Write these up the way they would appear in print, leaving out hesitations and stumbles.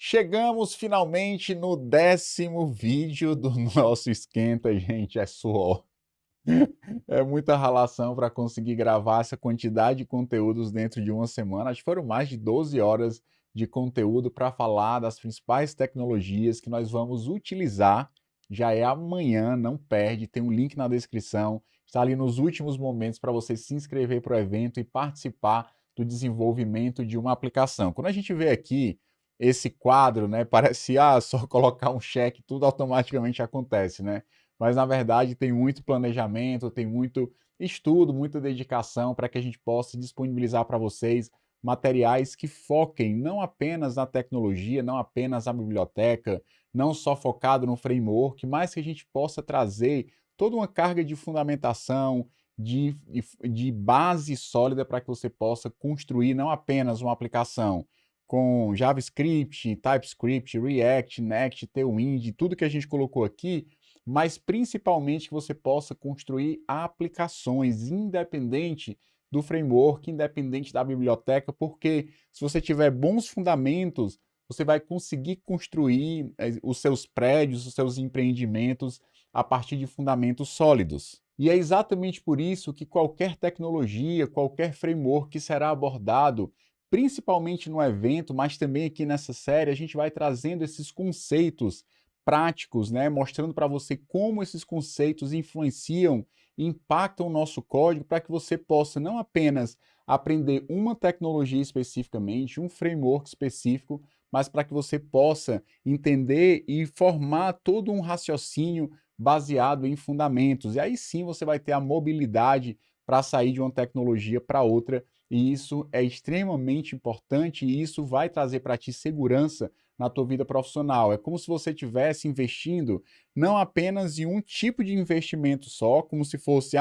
Chegamos finalmente no 10º vídeo do nosso esquenta, gente, é suor. É muita ralação para conseguir gravar essa quantidade de conteúdos dentro de uma semana. Acho que foram mais de 12 horas de conteúdo para falar das principais tecnologias que nós vamos utilizar. Já é amanhã, não perde, tem um link na descrição. Está ali nos últimos momentos para você se inscrever para o evento e participar do desenvolvimento de uma aplicação. Quando a gente vê aqui esse quadro, né, parece só colocar um cheque, tudo automaticamente acontece, né? Mas na verdade tem muito planejamento, tem muito estudo, muita dedicação para que a gente possa disponibilizar para vocês materiais que foquem não apenas na tecnologia, não apenas na biblioteca, não só focado no framework, mas que a gente possa trazer toda uma carga de fundamentação, de base sólida para que você possa construir não apenas uma aplicação com JavaScript, TypeScript, React, Next, Tailwind, tudo que a gente colocou aqui, mas principalmente que você possa construir aplicações independente do framework, independente da biblioteca, porque se você tiver bons fundamentos, você vai conseguir construir os seus prédios, os seus empreendimentos a partir de fundamentos sólidos. E é exatamente por isso que qualquer tecnologia, qualquer framework será abordado, principalmente no evento, mas também aqui nessa série, a gente vai trazendo esses conceitos práticos, né, mostrando para você como esses conceitos influenciam e impactam o nosso código para que você possa não apenas aprender uma tecnologia especificamente, um framework específico, mas para que você possa entender e formar todo um raciocínio baseado em fundamentos. E aí sim você vai ter a mobilidade para sair de uma tecnologia para outra, e isso é extremamente importante e isso vai trazer para ti segurança na tua vida profissional. É como se você estivesse investindo não apenas em um tipo de investimento só, como se fosse,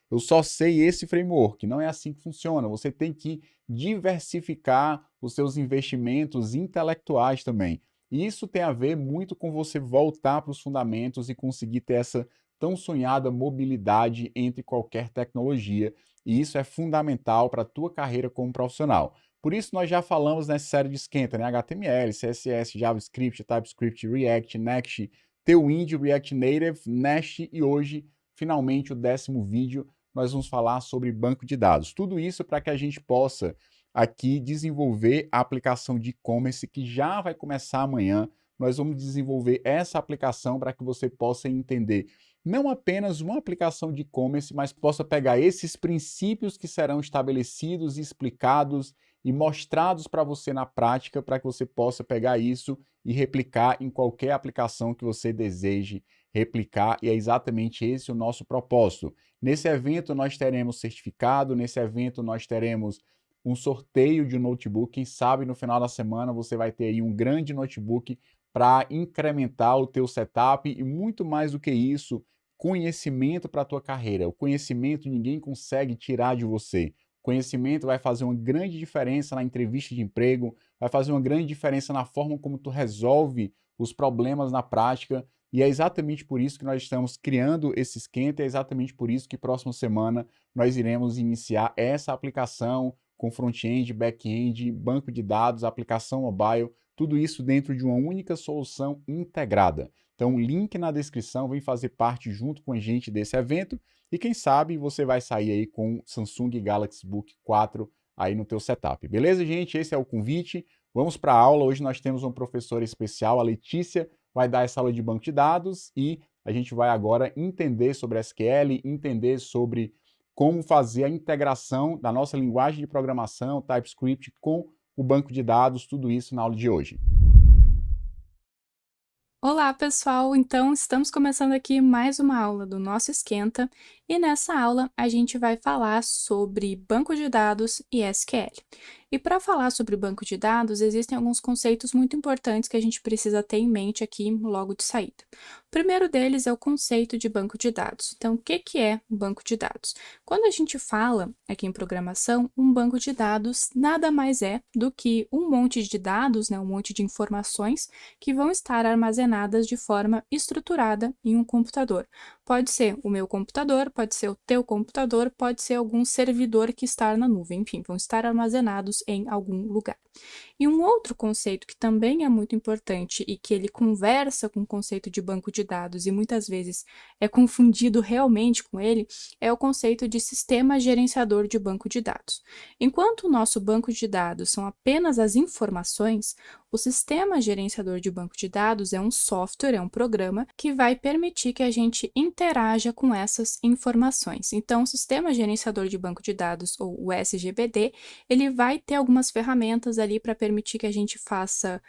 eu só sei esse framework. Não é assim que funciona. Você tem que diversificar os seus investimentos intelectuais também. E isso tem a ver muito com você voltar para os fundamentos e conseguir ter essa tão sonhada mobilidade entre qualquer tecnologia. E isso é fundamental para a tua carreira como profissional. Por isso, nós já falamos nessa série de esquenta, né? HTML, CSS, JavaScript, TypeScript, React, Next, Tailwind, React Native, Nest e hoje, finalmente, o 10º vídeo, nós vamos falar sobre banco de dados. Tudo isso para que a gente possa aqui desenvolver a aplicação de e-commerce que já vai começar amanhã. Nós vamos desenvolver essa aplicação para que você possa entender não apenas uma aplicação de e-commerce, mas possa pegar esses princípios que serão estabelecidos e explicados e mostrados para você na prática, para que você possa pegar isso e replicar em qualquer aplicação que você deseje replicar, e é exatamente esse o nosso propósito. Nesse evento nós teremos certificado, nesse evento nós teremos um sorteio de um notebook, quem sabe no final da semana você vai ter aí um grande notebook para incrementar o teu setup e muito mais do que isso, conhecimento para a tua carreira. O conhecimento ninguém consegue tirar de você. Conhecimento vai fazer uma grande diferença na entrevista de emprego, vai fazer uma grande diferença na forma como tu resolve os problemas na prática, e é exatamente por isso que nós estamos criando esse esquenta, é exatamente por isso que próxima semana nós iremos iniciar essa aplicação com front-end, back-end, banco de dados, aplicação mobile, tudo isso dentro de uma única solução integrada. Então, link na descrição, vem fazer parte junto com a gente desse evento e quem sabe você vai sair aí com o Samsung Galaxy Book 4 aí no teu setup. Beleza, gente? Esse é o convite. Vamos para a aula. Hoje nós temos uma professora especial, a Letícia, vai dar essa aula de banco de dados e a gente vai agora entender sobre SQL, entender sobre como fazer a integração da nossa linguagem de programação, TypeScript, com o banco de dados, tudo isso na aula de hoje. Olá, pessoal! Então, estamos começando aqui mais uma aula do nosso Esquenta, e nessa aula a gente vai falar sobre banco de dados e SQL. E para falar sobre banco de dados, existem alguns conceitos muito importantes que a gente precisa ter em mente aqui logo de saída. O primeiro deles é o conceito de banco de dados. Então, o que é um banco de dados? Quando a gente fala aqui em programação, um banco de dados nada mais é do que um monte de dados, um monte de informações que vão estar armazenadas de forma estruturada em um computador. Pode ser o meu computador, pode ser o teu computador, pode ser algum servidor que está na nuvem, enfim, vão estar armazenados em algum lugar. E um outro conceito que também é muito importante e que ele conversa com o conceito de banco de dados e muitas vezes é confundido realmente com ele, é o conceito de sistema gerenciador de banco de dados. Enquanto o nosso banco de dados são apenas as informações, o sistema gerenciador de banco de dados é um software, é um programa que vai permitir que a gente interaja com essas informações. Então, o sistema gerenciador de banco de dados, ou o SGBD, ele vai ter algumas ferramentas ali para permitir que a gente faça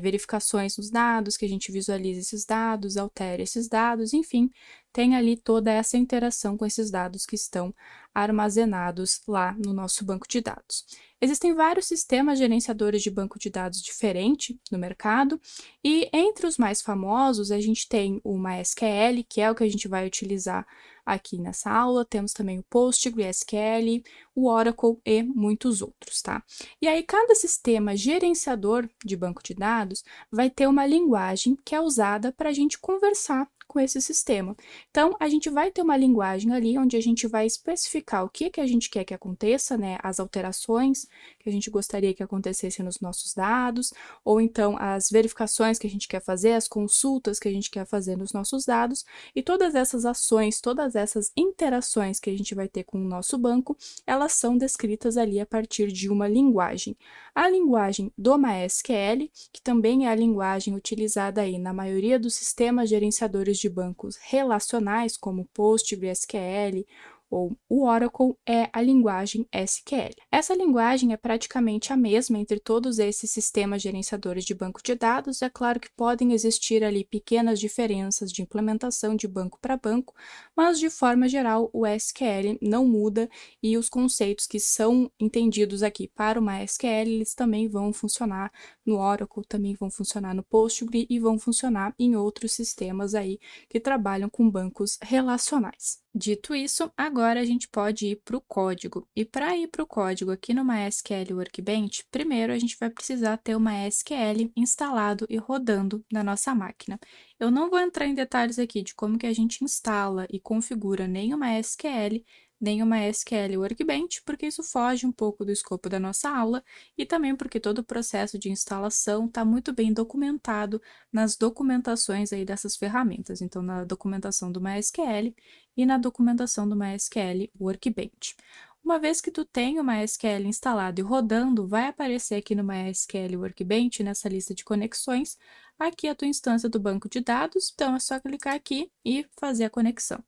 verificações nos dados, que a gente visualize esses dados, altere esses dados, enfim, tem ali toda essa interação com esses dados que estão armazenados lá no nosso banco de dados. Existem vários sistemas gerenciadores de banco de dados diferentes no mercado, e entre os mais famosos a gente tem o MySQL, que é o que a gente vai utilizar aqui nessa aula, temos também o PostgreSQL, o Oracle e muitos outros, tá? E aí cada sistema gerenciador de banco de dados vai ter uma linguagem que é usada para a gente conversar com esse sistema. Então, a gente vai ter uma linguagem ali onde a gente vai especificar o que a gente quer que aconteça, né? As alterações que a gente gostaria que acontecessem nos nossos dados, ou então as verificações que a gente quer fazer, as consultas que a gente quer fazer nos nossos dados, e todas essas ações, todas essas interações que a gente vai ter com o nosso banco, elas são descritas ali a partir de uma linguagem. A linguagem do MySQL, que também é a linguagem utilizada aí na maioria dos sistemas gerenciadores de bancos relacionais, como PostgreSQL ou o Oracle, é a linguagem SQL. Essa linguagem é praticamente a mesma entre todos esses sistemas gerenciadores de banco de dados. É claro que podem existir ali pequenas diferenças de implementação de banco para banco, mas de forma geral o SQL não muda e os conceitos que são entendidos aqui para o MySQL, eles também vão funcionar no Oracle, também vão funcionar no Postgre e vão funcionar em outros sistemas aí que trabalham com bancos relacionais. Dito isso, agora a gente pode ir para o código. E para ir para o código aqui no MySQL Workbench, primeiro a gente vai precisar ter o MySQL instalado e rodando na nossa máquina. Eu não vou entrar em detalhes aqui de como que a gente instala e configura nem o MySQL, nem o MySQL Workbench, porque isso foge um pouco do escopo da nossa aula e também porque todo o processo de instalação está muito bem documentado nas documentações aí dessas ferramentas. Então, na documentação do MySQL e na documentação do MySQL Workbench. Uma vez que tu tem o MySQL instalado e rodando, vai aparecer aqui no MySQL Workbench, nessa lista de conexões, aqui a tua instância do banco de dados, então é só clicar aqui e fazer a conexão.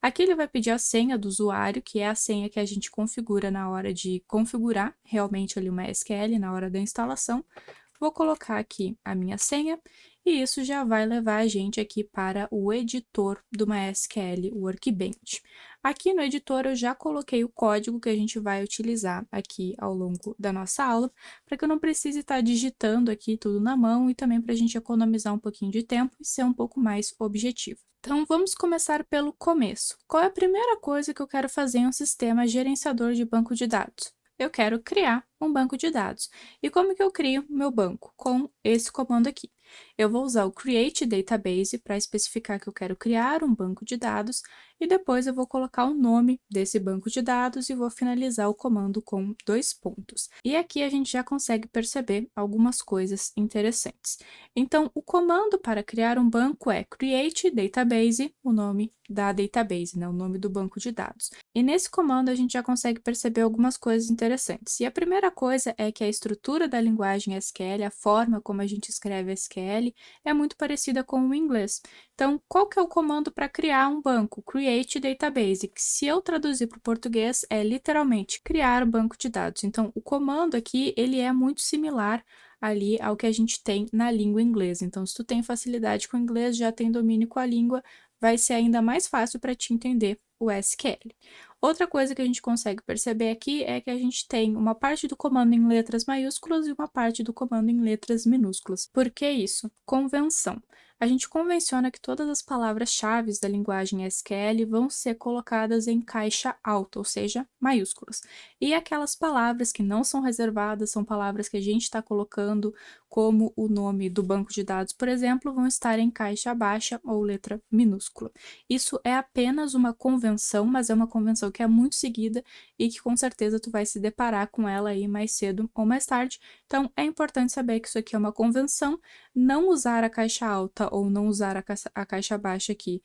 Aqui ele vai pedir a senha do usuário, que é a senha que a gente configura na hora de configurar realmente ali o MySQL, na hora da instalação. Vou colocar aqui a minha senha e isso já vai levar a gente aqui para o editor do MySQL Workbench. Aqui no editor eu já coloquei o código que a gente vai utilizar aqui ao longo da nossa aula, para que eu não precise estar digitando aqui tudo na mão e também para a gente economizar um pouquinho de tempo e ser um pouco mais objetivo. Então, vamos começar pelo começo. Qual é a primeira coisa que eu quero fazer em um sistema gerenciador de banco de dados? Eu quero criar um banco de dados. E como que eu crio meu banco? Com esse comando aqui. Eu vou usar o create database para especificar que eu quero criar um banco de dados e depois eu vou colocar o nome desse banco de dados e vou finalizar o comando com 2 pontos. E aqui a gente já consegue perceber algumas coisas interessantes. Então, o comando para criar um banco é create database, o nome da database, né? O nome do banco de dados. E nesse comando a gente já consegue perceber algumas coisas interessantes. E a primeira coisa é que a estrutura da linguagem SQL, a forma como a gente escreve SQL, é muito parecida com o inglês. Então, qual que é o comando para criar um banco? Create database, que se eu traduzir para o português é literalmente criar banco de dados. Então, o comando aqui, ele é muito similar ali ao que a gente tem na língua inglesa. Então, se tu tem facilidade com o inglês, já tem domínio com a língua, vai ser ainda mais fácil para te entender o SQL. Outra coisa que a gente consegue perceber aqui é que a gente tem uma parte do comando em letras maiúsculas e uma parte do comando em letras minúsculas. Por que isso? Convenção. a gente convenciona que todas as palavras-chave da linguagem SQL vão ser colocadas em caixa alta, ou seja, maiúsculas. E aquelas palavras que não são reservadas, são palavras que a gente está colocando, como o nome do banco de dados, por exemplo, vão estar em caixa baixa ou letra minúscula. Isso é apenas uma convenção, mas é uma convenção que é muito seguida e que com certeza tu vai se deparar com ela aí mais cedo ou mais tarde. Então, é importante saber que isso aqui é uma convenção. Não usar a caixa alta ou não usar a caixa baixa aqui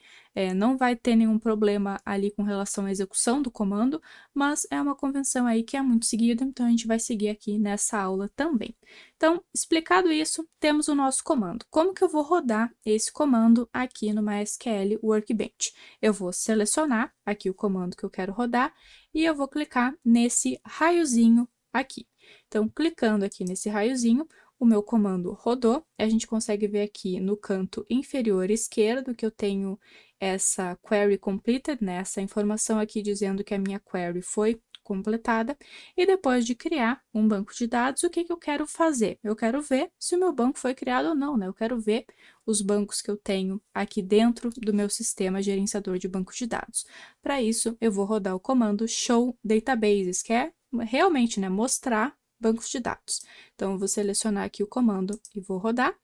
não vai ter nenhum problema ali com relação à execução do comando, mas é uma convenção aí que é muito seguida, então a gente vai seguir aqui nessa aula também. Então, explicado isso, temos o nosso comando. Como que eu vou rodar esse comando aqui no MySQL Workbench? Eu vou selecionar aqui o comando que eu quero rodar e eu vou clicar nesse raiozinho aqui. Então, clicando aqui nesse raiozinho, o meu comando rodou. A gente consegue ver aqui no canto inferior esquerdo que eu tenho essa query completed, né? Essa informação aqui dizendo que a minha query foi completada. E depois de criar um banco de dados, o que eu quero fazer? Eu quero ver se o meu banco foi criado ou não, né? Eu quero ver os bancos que eu tenho aqui dentro do meu sistema gerenciador de banco de dados. Para isso, eu vou rodar o comando show databases, que é realmente, né, mostrar bancos de dados. Então, eu vou selecionar aqui o comando e vou rodar.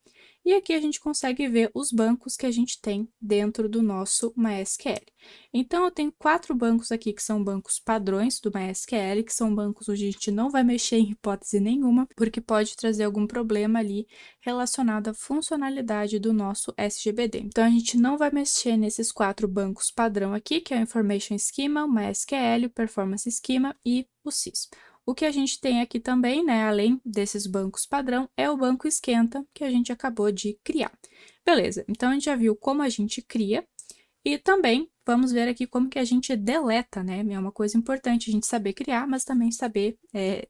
E aqui a gente consegue ver os bancos que a gente tem dentro do nosso MySQL. Então, eu tenho 4 bancos aqui que são bancos padrões do MySQL, que são bancos onde a gente não vai mexer em hipótese nenhuma, porque pode trazer algum problema ali relacionado à funcionalidade do nosso SGBD. Então, a gente não vai mexer nesses 4 bancos padrão aqui, que é o Information Schema, o MySQL, o Performance Schema e o SYS. O que a gente tem aqui também, né, além desses bancos padrão, é o banco esquenta que a gente acabou de criar. Beleza, então a gente já viu como a gente cria e também vamos ver aqui como que a gente deleta, né? É uma coisa importante a gente saber criar, mas também saber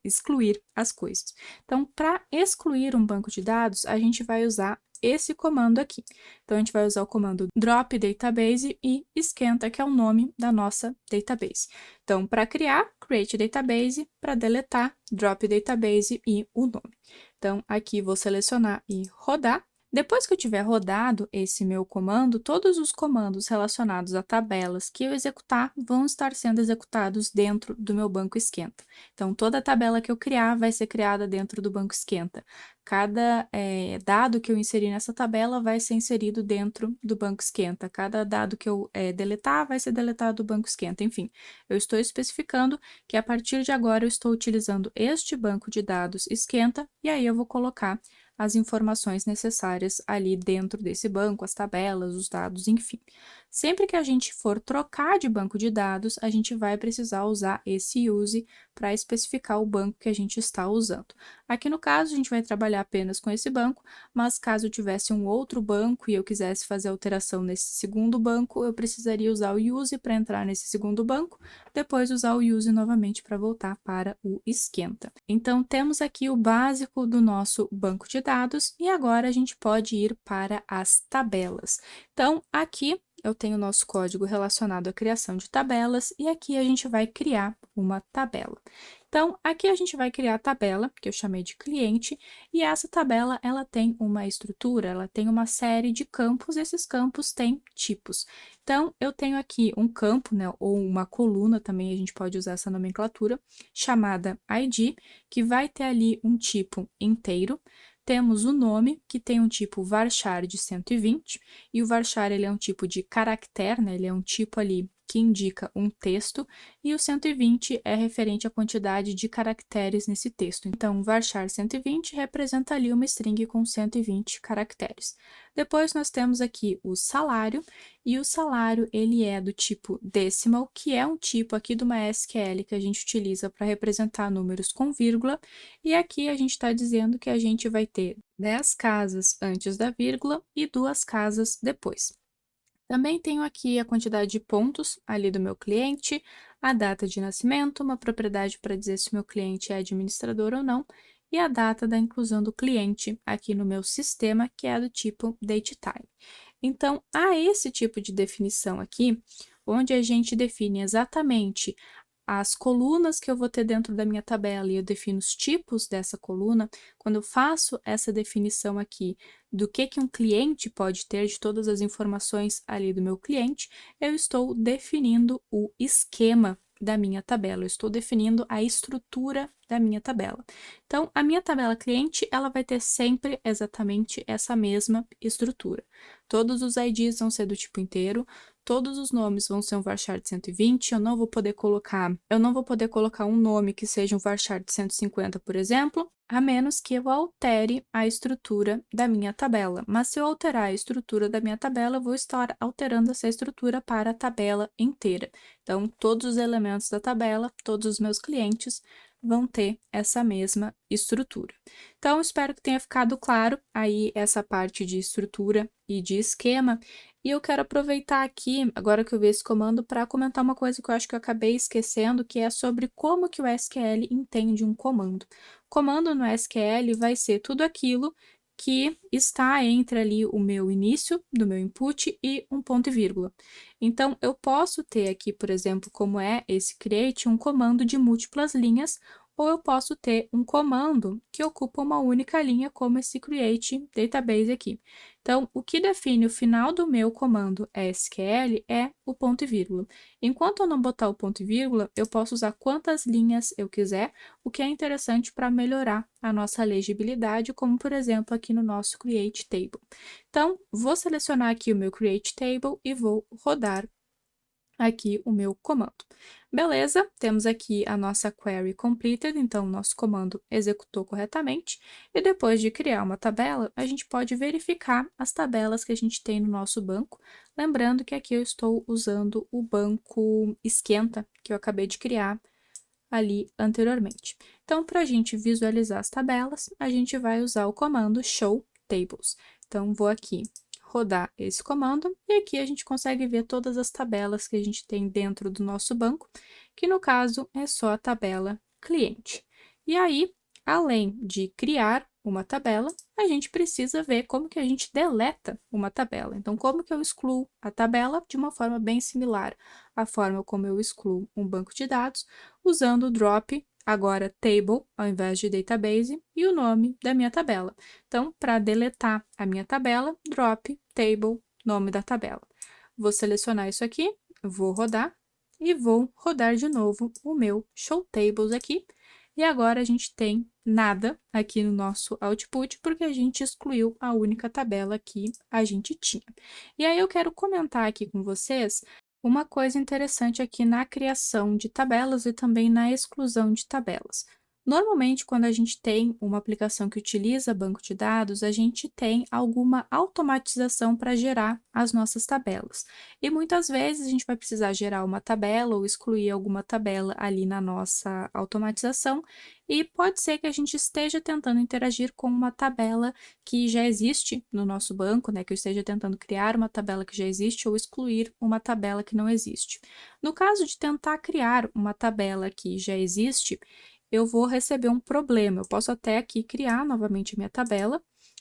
excluir as coisas. Então, para excluir um banco de dados, a gente vai usar esse comando aqui. Então, a gente vai usar o comando drop database e esquenta, que é o nome da nossa database. Então, para criar, create database, para deletar, drop database e o nome. Então, aqui vou selecionar e rodar. Depois que eu tiver rodado esse meu comando, todos os comandos relacionados a tabelas que eu executar vão estar sendo executados dentro do meu banco esquenta. Então, toda tabela que eu criar vai ser criada dentro do banco esquenta. Cada dado que eu inserir nessa tabela vai ser inserido dentro do banco esquenta. Cada dado que eu deletar vai ser deletado do banco esquenta. Enfim, eu estou especificando que a partir de agora eu estou utilizando este banco de dados esquenta e aí eu vou colocar as informações necessárias ali dentro desse banco, as tabelas, os dados, enfim. Sempre que a gente for trocar de banco de dados, a gente vai precisar usar esse use para especificar o banco que a gente está usando. Aqui no caso, a gente vai trabalhar apenas com esse banco, mas caso eu tivesse um outro banco e eu quisesse fazer alteração nesse segundo banco, eu precisaria usar o use para entrar nesse segundo banco, depois usar o use novamente para voltar para o esquenta. Então, temos aqui o básico do nosso banco de dados e agora a gente pode ir para as tabelas. Então, aqui eu tenho o nosso código relacionado à criação de tabelas e aqui a gente vai criar uma tabela. Então, aqui a gente vai criar a tabela, que eu chamei de cliente, e essa tabela, ela tem uma estrutura, ela tem uma série de campos, esses campos têm tipos. Então, eu tenho aqui um campo, né, ou uma coluna, também a gente pode usar essa nomenclatura, chamada ID, que vai ter ali um tipo inteiro. Temos o nome, que tem um tipo varchar de 120, e o varchar ele é um tipo de caractere, né? Ele é um tipo ali que indica um texto, e o 120 é referente à quantidade de caracteres nesse texto. Então, varchar 120 representa ali uma string com 120 caracteres. Depois, nós temos aqui o salário, e o salário ele é do tipo decimal, que é um tipo aqui do MySQL que a gente utiliza para representar números com vírgula, e aqui a gente está dizendo que a gente vai ter 10 casas antes da vírgula e 2 casas depois. Também tenho aqui a quantidade de pontos ali do meu cliente, a data de nascimento, uma propriedade para dizer se o meu cliente é administrador ou não, e a data da inclusão do cliente aqui no meu sistema, que é do tipo datetime. Então, há esse tipo de definição aqui, onde a gente define exatamente as colunas que eu vou ter dentro da minha tabela e eu defino os tipos dessa coluna, quando eu faço essa definição aqui do que um cliente pode ter, de todas as informações ali do meu cliente, eu estou definindo o esquema da minha tabela, eu estou definindo a estrutura da minha tabela. Então, a minha tabela cliente, ela vai ter sempre exatamente essa mesma estrutura. Todos os IDs vão ser do tipo inteiro, todos os nomes vão ser um varchar de 120, eu não vou poder colocar um nome que seja um varchar de 150, por exemplo, a menos que eu altere a estrutura da minha tabela. Mas se eu alterar a estrutura da minha tabela, eu vou estar alterando essa estrutura para a tabela inteira. Então, todos os elementos da tabela, todos os meus clientes vão ter essa mesma estrutura. Então, espero que tenha ficado claro aí essa parte de estrutura e de esquema. E eu quero aproveitar aqui, agora que eu vi esse comando, para comentar uma coisa que eu acho que eu acabei esquecendo, que é sobre como que o SQL entende um comando. Comando no SQL vai ser tudo aquilo que está entre ali o meu início do meu input e um ponto e vírgula. Então, eu posso ter aqui, por exemplo, como é esse create, um comando de múltiplas linhas, ou eu posso ter um comando que ocupa uma única linha, como esse create database aqui. Então, o que define o final do meu comando SQL é o ponto e vírgula. Enquanto eu não botar o ponto e vírgula, eu posso usar quantas linhas eu quiser, o que é interessante para melhorar a nossa legibilidade, como por exemplo aqui no nosso Create Table. Então, vou selecionar aqui o meu Create Table e vou rodar aqui o meu comando. Beleza, temos aqui a nossa query completed, então o nosso comando executou corretamente. E depois de criar uma tabela, a gente pode verificar as tabelas que a gente tem no nosso banco. Lembrando que aqui eu estou usando o banco Esquenta, que eu acabei de criar ali anteriormente. Então, para a gente visualizar as tabelas, a gente vai usar o comando show tables. Então, vou aqui rodar esse comando e aqui a gente consegue ver todas as tabelas que a gente tem dentro do nosso banco, que no caso é só a tabela cliente. E aí, além de criar uma tabela, a gente precisa ver como que a gente deleta uma tabela. Então, como que eu excluo a tabela de uma forma bem similar à forma como eu excluo um banco de dados, usando o drop, agora table, ao invés de database, e o nome da minha tabela. Então, para deletar a minha tabela, drop, table, nome da tabela. Vou selecionar isso aqui, vou rodar, e vou rodar de novo o meu show tables aqui. E agora a gente tem nada aqui no nosso output, porque a gente excluiu a única tabela que a gente tinha. E aí eu quero comentar aqui com vocês uma coisa interessante aqui na criação de tabelas e também na exclusão de tabelas. Normalmente, quando a gente tem uma aplicação que utiliza banco de dados, a gente tem alguma automatização para gerar as nossas tabelas. E muitas vezes a gente vai precisar gerar uma tabela ou excluir alguma tabela ali na nossa automatização, e pode ser que a gente esteja tentando interagir com uma tabela que já existe no nosso banco, né? Que eu esteja tentando criar uma tabela que já existe ou excluir uma tabela que não existe. No caso de tentar criar uma tabela que já existe, eu vou receber um problema. Eu posso até aqui criar novamente a minha tabela.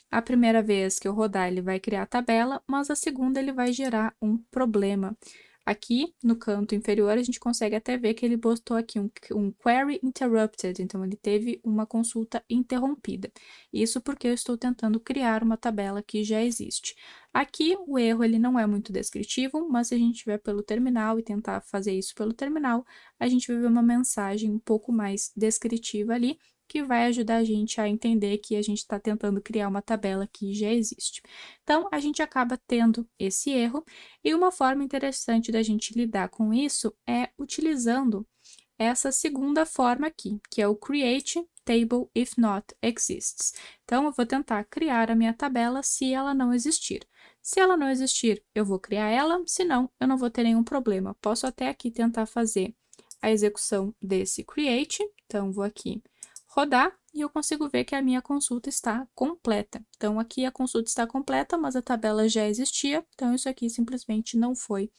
A primeira vez que eu rodar, ele vai criar a tabela, mas a segunda ele vai gerar um problema. Aqui no canto inferior, a gente consegue até ver que ele botou aqui um query interrupted, então ele teve uma consulta interrompida. Isso porque eu estou tentando criar uma tabela que já existe. Aqui o erro ele não é muito descritivo, mas se a gente estiver pelo terminal e tentar fazer isso pelo terminal, a gente vai ver uma mensagem um pouco mais descritiva ali, que vai ajudar a gente a entender que a gente está tentando criar uma tabela que já existe. Então, a gente acaba tendo esse erro, e uma forma interessante da gente lidar com isso é utilizando essa segunda forma aqui, que é o create table if not exists. Então, eu vou tentar criar a minha tabela se ela não existir. Se ela não existir, eu vou criar ela, senão eu não vou ter nenhum problema. Posso até aqui tentar fazer a execução desse create, então vou aqui rodar e eu consigo ver que a minha consulta está completa. Então, aqui a consulta está completa, mas a tabela já existia, então isso aqui simplesmente não foi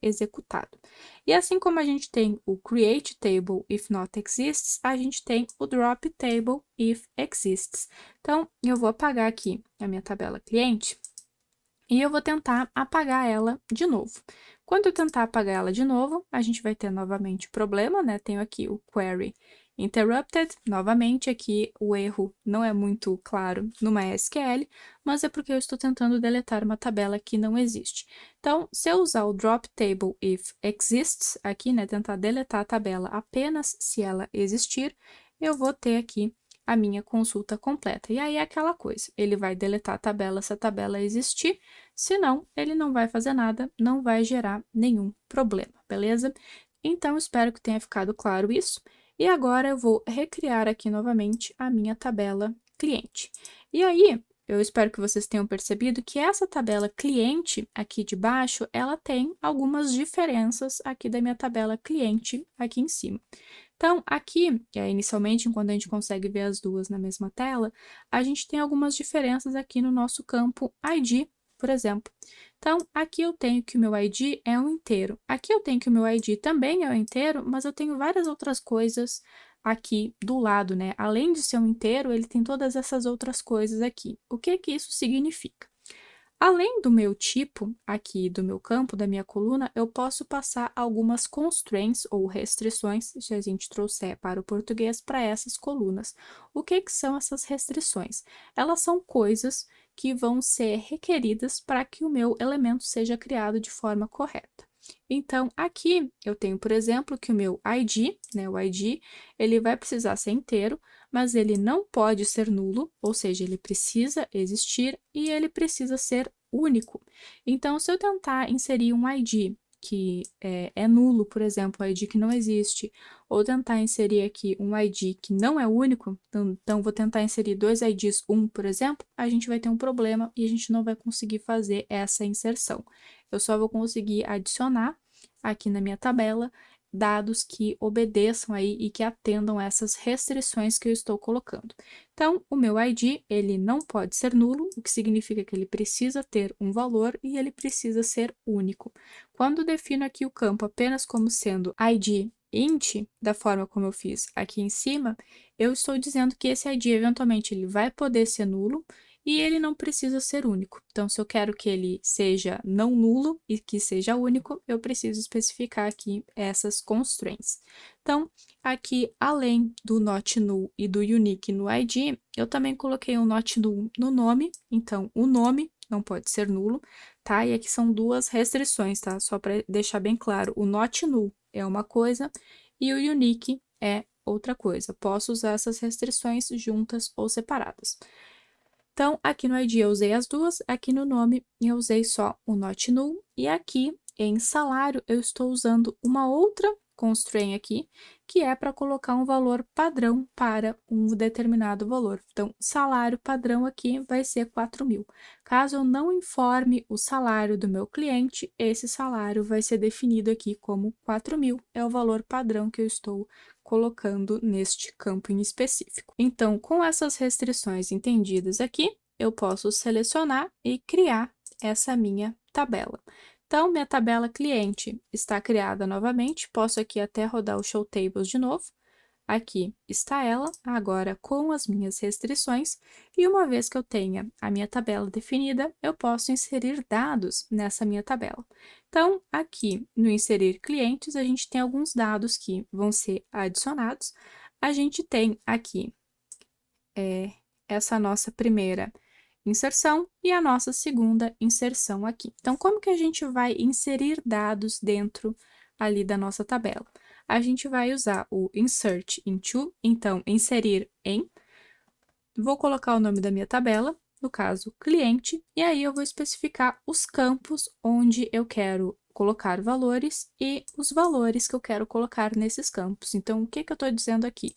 executado. E assim como a gente tem o create table if not exists, a gente tem o drop table if exists. Então, eu vou apagar aqui a minha tabela cliente e eu vou tentar apagar ela de novo. Quando eu tentar apagar ela de novo, a gente vai ter novamente problema, né? Tenho aqui o query interrupted. Novamente, aqui o erro não é muito claro no MySQL, mas é porque eu estou tentando deletar uma tabela que não existe. Então, se eu usar o drop table if exists, aqui, né, tentar deletar a tabela apenas se ela existir, eu vou ter aqui a minha consulta completa. E aí é aquela coisa, ele vai deletar a tabela se a tabela existir, senão ele não vai fazer nada, não vai gerar nenhum problema, beleza? Então, espero que tenha ficado claro isso. E agora eu vou recriar aqui novamente a minha tabela cliente. E aí, eu espero que vocês tenham percebido que essa tabela cliente aqui de baixo, ela tem algumas diferenças aqui da minha tabela cliente aqui em cima. Então, aqui, inicialmente, quando a gente consegue ver as duas na mesma tela, a gente tem algumas diferenças aqui no nosso campo ID, por exemplo. Então, aqui eu tenho que o meu ID é um inteiro. Aqui eu tenho que o meu ID também é um inteiro, mas eu tenho várias outras coisas aqui do lado, né? Além de ser um inteiro, ele tem todas essas outras coisas aqui. O que que isso significa? Além do meu tipo aqui do meu campo, da minha coluna, eu posso passar algumas constraints ou restrições, se a gente trouxer para o português, para essas colunas. O que que são essas restrições? Elas são coisas que vão ser requeridas para que o meu elemento seja criado de forma correta. Então, aqui eu tenho, por exemplo, que o meu ID, né, o ID, ele vai precisar ser inteiro, mas ele não pode ser nulo, ou seja, ele precisa existir e ele precisa ser único. Então, se eu tentar inserir um ID que é nulo, por exemplo, um ID que não existe, ou tentar inserir aqui um ID que não é único, então vou tentar inserir dois IDs, por exemplo, a gente vai ter um problema e a gente não vai conseguir fazer essa inserção. Eu só vou conseguir adicionar aqui na minha tabela dados que obedeçam aí e que atendam essas restrições que eu estou colocando. Então, o meu ID, ele não pode ser nulo, o que significa que ele precisa ter um valor e ele precisa ser único. Quando defino aqui o campo apenas como sendo ID int, da forma como eu fiz aqui em cima, eu estou dizendo que esse ID, eventualmente, ele vai poder ser nulo, e ele não precisa ser único. Então, se eu quero que ele seja não nulo e que seja único, eu preciso especificar aqui essas constraints. Então, aqui, além do not null e do unique no ID, eu também coloquei um not null no nome. Então, o nome não pode ser nulo, tá? E aqui são duas restrições, tá? Só para deixar bem claro, o not null é uma coisa e o unique é outra coisa. Posso usar essas restrições juntas ou separadas. Então, aqui no ID eu usei as duas, aqui no nome eu usei só o not null, e aqui em salário eu estou usando uma outra constraint aqui, que é para colocar um valor padrão para um determinado valor. Então, salário padrão aqui vai ser 4.000. Caso eu não informe o salário do meu cliente, esse salário vai ser definido aqui como 4.000, é o valor padrão que eu estou colocando neste campo em específico. Então, com essas restrições entendidas aqui, eu posso selecionar e criar essa minha tabela. Então, minha tabela cliente está criada novamente, posso aqui até rodar o Show Tables de novo. Aqui está ela, agora com as minhas restrições, e uma vez que eu tenha a minha tabela definida, eu posso inserir dados nessa minha tabela. Então, aqui no inserir clientes, a gente tem alguns dados que vão ser adicionados. A gente tem aqui essa nossa primeira inserção e a nossa segunda inserção aqui. Então, como que a gente vai inserir dados dentro ali da nossa tabela? A gente vai usar o insert into, então, inserir em. Vou colocar o nome da minha tabela, no caso, cliente, e aí eu vou especificar os campos onde eu quero colocar valores e os valores que eu quero colocar nesses campos. Então, o que que eu estou dizendo aqui?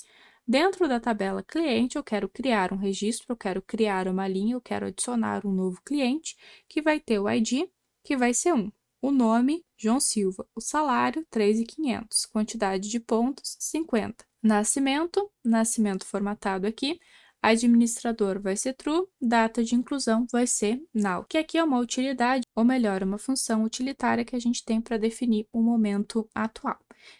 Dentro da tabela cliente, eu quero criar um registro, eu quero criar uma linha, eu quero adicionar um novo cliente, que vai ter o ID, que vai ser 1. O nome, João Silva. O salário, 3.500. Quantidade de pontos, 50. Nascimento, nascimento formatado aqui. Administrador vai ser true, data de inclusão vai ser null, que aqui é uma utilidade, ou melhor, uma função utilitária que a gente tem para definir o momento atual.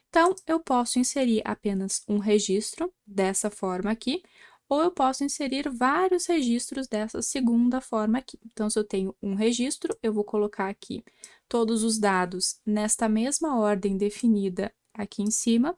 Então, eu posso inserir apenas um registro dessa forma aqui, ou eu posso inserir vários registros dessa segunda forma aqui. Então, se eu tenho um registro, eu vou colocar aqui todos os dados nesta mesma ordem definida aqui em cima,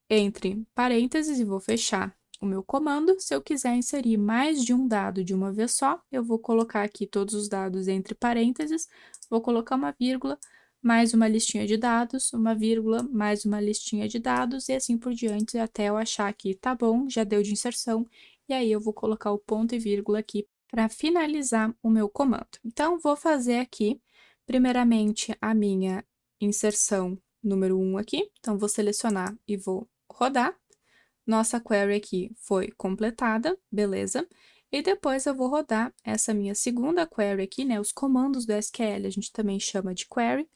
entre parênteses, e vou fechar o meu comando. Se eu quiser inserir mais de um dado de uma vez só, eu vou colocar aqui todos os dados entre parênteses, vou colocar uma vírgula, mais uma listinha de dados, uma vírgula, mais uma listinha de dados, e assim por diante, até eu achar que tá bom, já deu de inserção, e aí eu vou colocar o ponto e vírgula aqui para finalizar o meu comando. Então, vou fazer aqui, primeiramente, a minha inserção número 1 aqui, então vou selecionar e vou rodar. Nossa query aqui foi completada, beleza? E depois eu vou rodar essa minha segunda query aqui, né? Os comandos do SQL a gente também chama de query.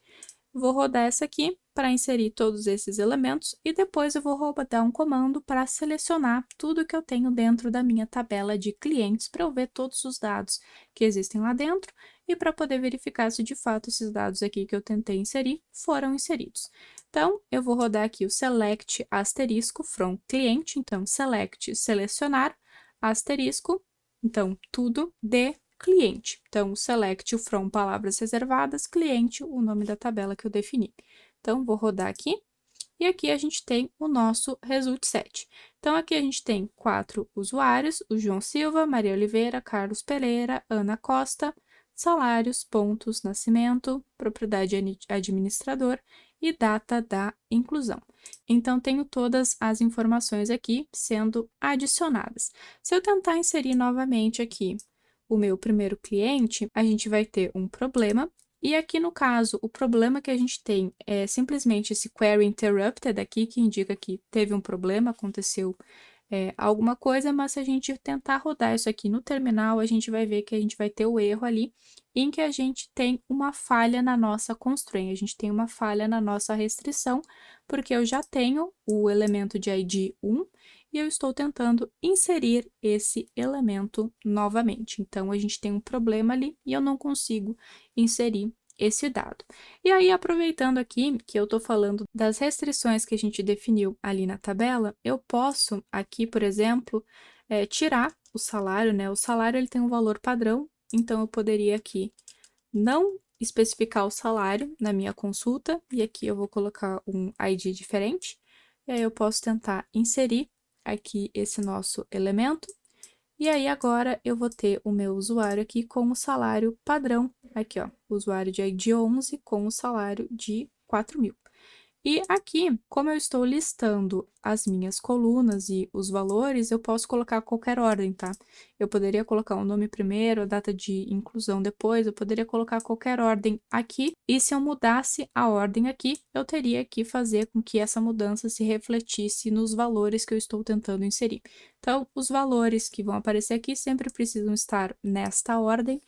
Vou rodar essa aqui para inserir todos esses elementos e depois eu vou rodar um comando para selecionar tudo que eu tenho dentro da minha tabela de clientes para eu ver todos os dados que existem lá dentro e para poder verificar se de fato esses dados aqui que eu tentei inserir foram inseridos. Então, eu vou rodar aqui o select asterisco from cliente, então select selecionar asterisco, então tudo de cliente. Então, select o from palavras reservadas, cliente, o nome da tabela que eu defini. Então, vou rodar aqui. E aqui a gente tem o nosso result set. Então, aqui a gente tem 4 usuários, o João Silva, Maria Oliveira, Carlos Pereira, Ana Costa, salários, pontos, nascimento, propriedade administrador e data da inclusão. Então, tenho todas as informações aqui sendo adicionadas. Se eu tentar inserir novamente aqui o meu primeiro cliente, a gente vai ter um problema. E aqui no caso, o problema que a gente tem é simplesmente esse query interrupted aqui, que indica que teve um problema, aconteceu alguma coisa, mas se a gente tentar rodar isso aqui no terminal, a gente vai ver que a gente vai ter o erro ali, em que a gente tem uma falha na nossa constraint, a gente tem uma falha na nossa restrição, porque eu já tenho o elemento de ID 1, e eu estou tentando inserir esse elemento novamente. Então, a gente tem um problema ali e eu não consigo inserir esse dado. E aí, aproveitando aqui que eu estou falando das restrições que a gente definiu ali na tabela, eu posso aqui, por exemplo, tirar o salário, né? O salário ele tem um valor padrão, então eu poderia aqui não especificar o salário na minha consulta, e aqui eu vou colocar um ID diferente, e aí eu posso tentar inserir aqui esse nosso elemento, e aí agora eu vou ter o meu usuário aqui com o salário padrão, aqui ó, usuário de ID 11 com o salário de 4.000. E aqui, como eu estou listando as minhas colunas e os valores, eu posso colocar qualquer ordem, tá? Eu poderia colocar o nome primeiro, a data de inclusão depois, eu poderia colocar qualquer ordem aqui, e se eu mudasse a ordem aqui, eu teria que fazer com que essa mudança se refletisse nos valores que eu estou tentando inserir. Então, os valores que vão aparecer aqui sempre precisam estar nesta ordem,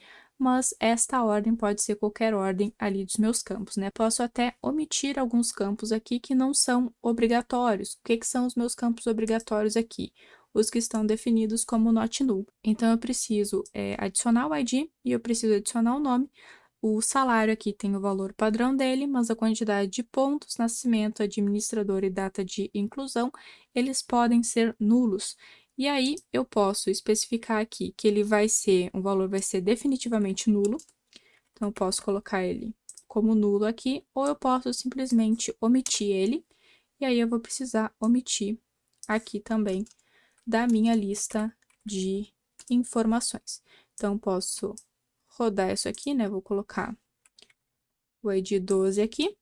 mas esta ordem pode ser qualquer ordem ali dos meus campos, né? Posso até omitir alguns campos aqui que não são obrigatórios. O que são os meus campos obrigatórios aqui? Os que estão definidos como not null. Então, eu preciso adicionar o ID e eu preciso adicionar o nome. O salário aqui tem o valor padrão dele, mas a quantidade de pontos, nascimento, administrador e data de inclusão, eles podem ser nulos. E aí, eu posso especificar aqui que ele vai ser, o valor vai ser definitivamente nulo. Então, eu posso colocar ele como nulo aqui, ou eu posso simplesmente omitir ele. E aí, eu vou precisar omitir aqui também da minha lista de informações. Então, posso rodar isso aqui, né? Vou colocar o ID 12 aqui.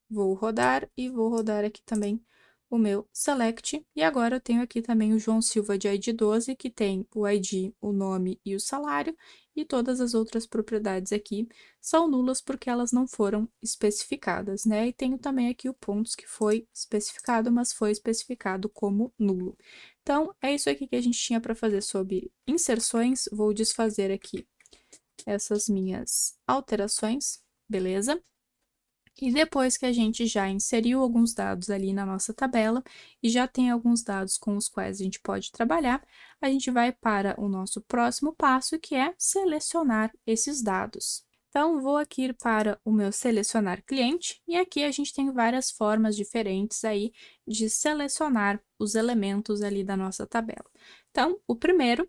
Vou rodar e vou rodar aqui também o meu select, e agora eu tenho aqui também o João Silva de ID 12, que tem o ID, o nome e o salário, e todas as outras propriedades aqui são nulas porque elas não foram especificadas, né? E tenho também aqui o pontos que foi especificado, mas foi especificado como nulo. Então, é isso aqui que a gente tinha para fazer sobre inserções. Vou desfazer aqui essas minhas alterações, beleza? E depois que a gente já inseriu alguns dados ali na nossa tabela e já tem alguns dados com os quais a gente pode trabalhar, a gente vai para o nosso próximo passo, que é selecionar esses dados. Então, vou aqui para o meu selecionar cliente, e aqui a gente tem várias formas diferentes aí de selecionar os elementos ali da nossa tabela. Então, o primeiro,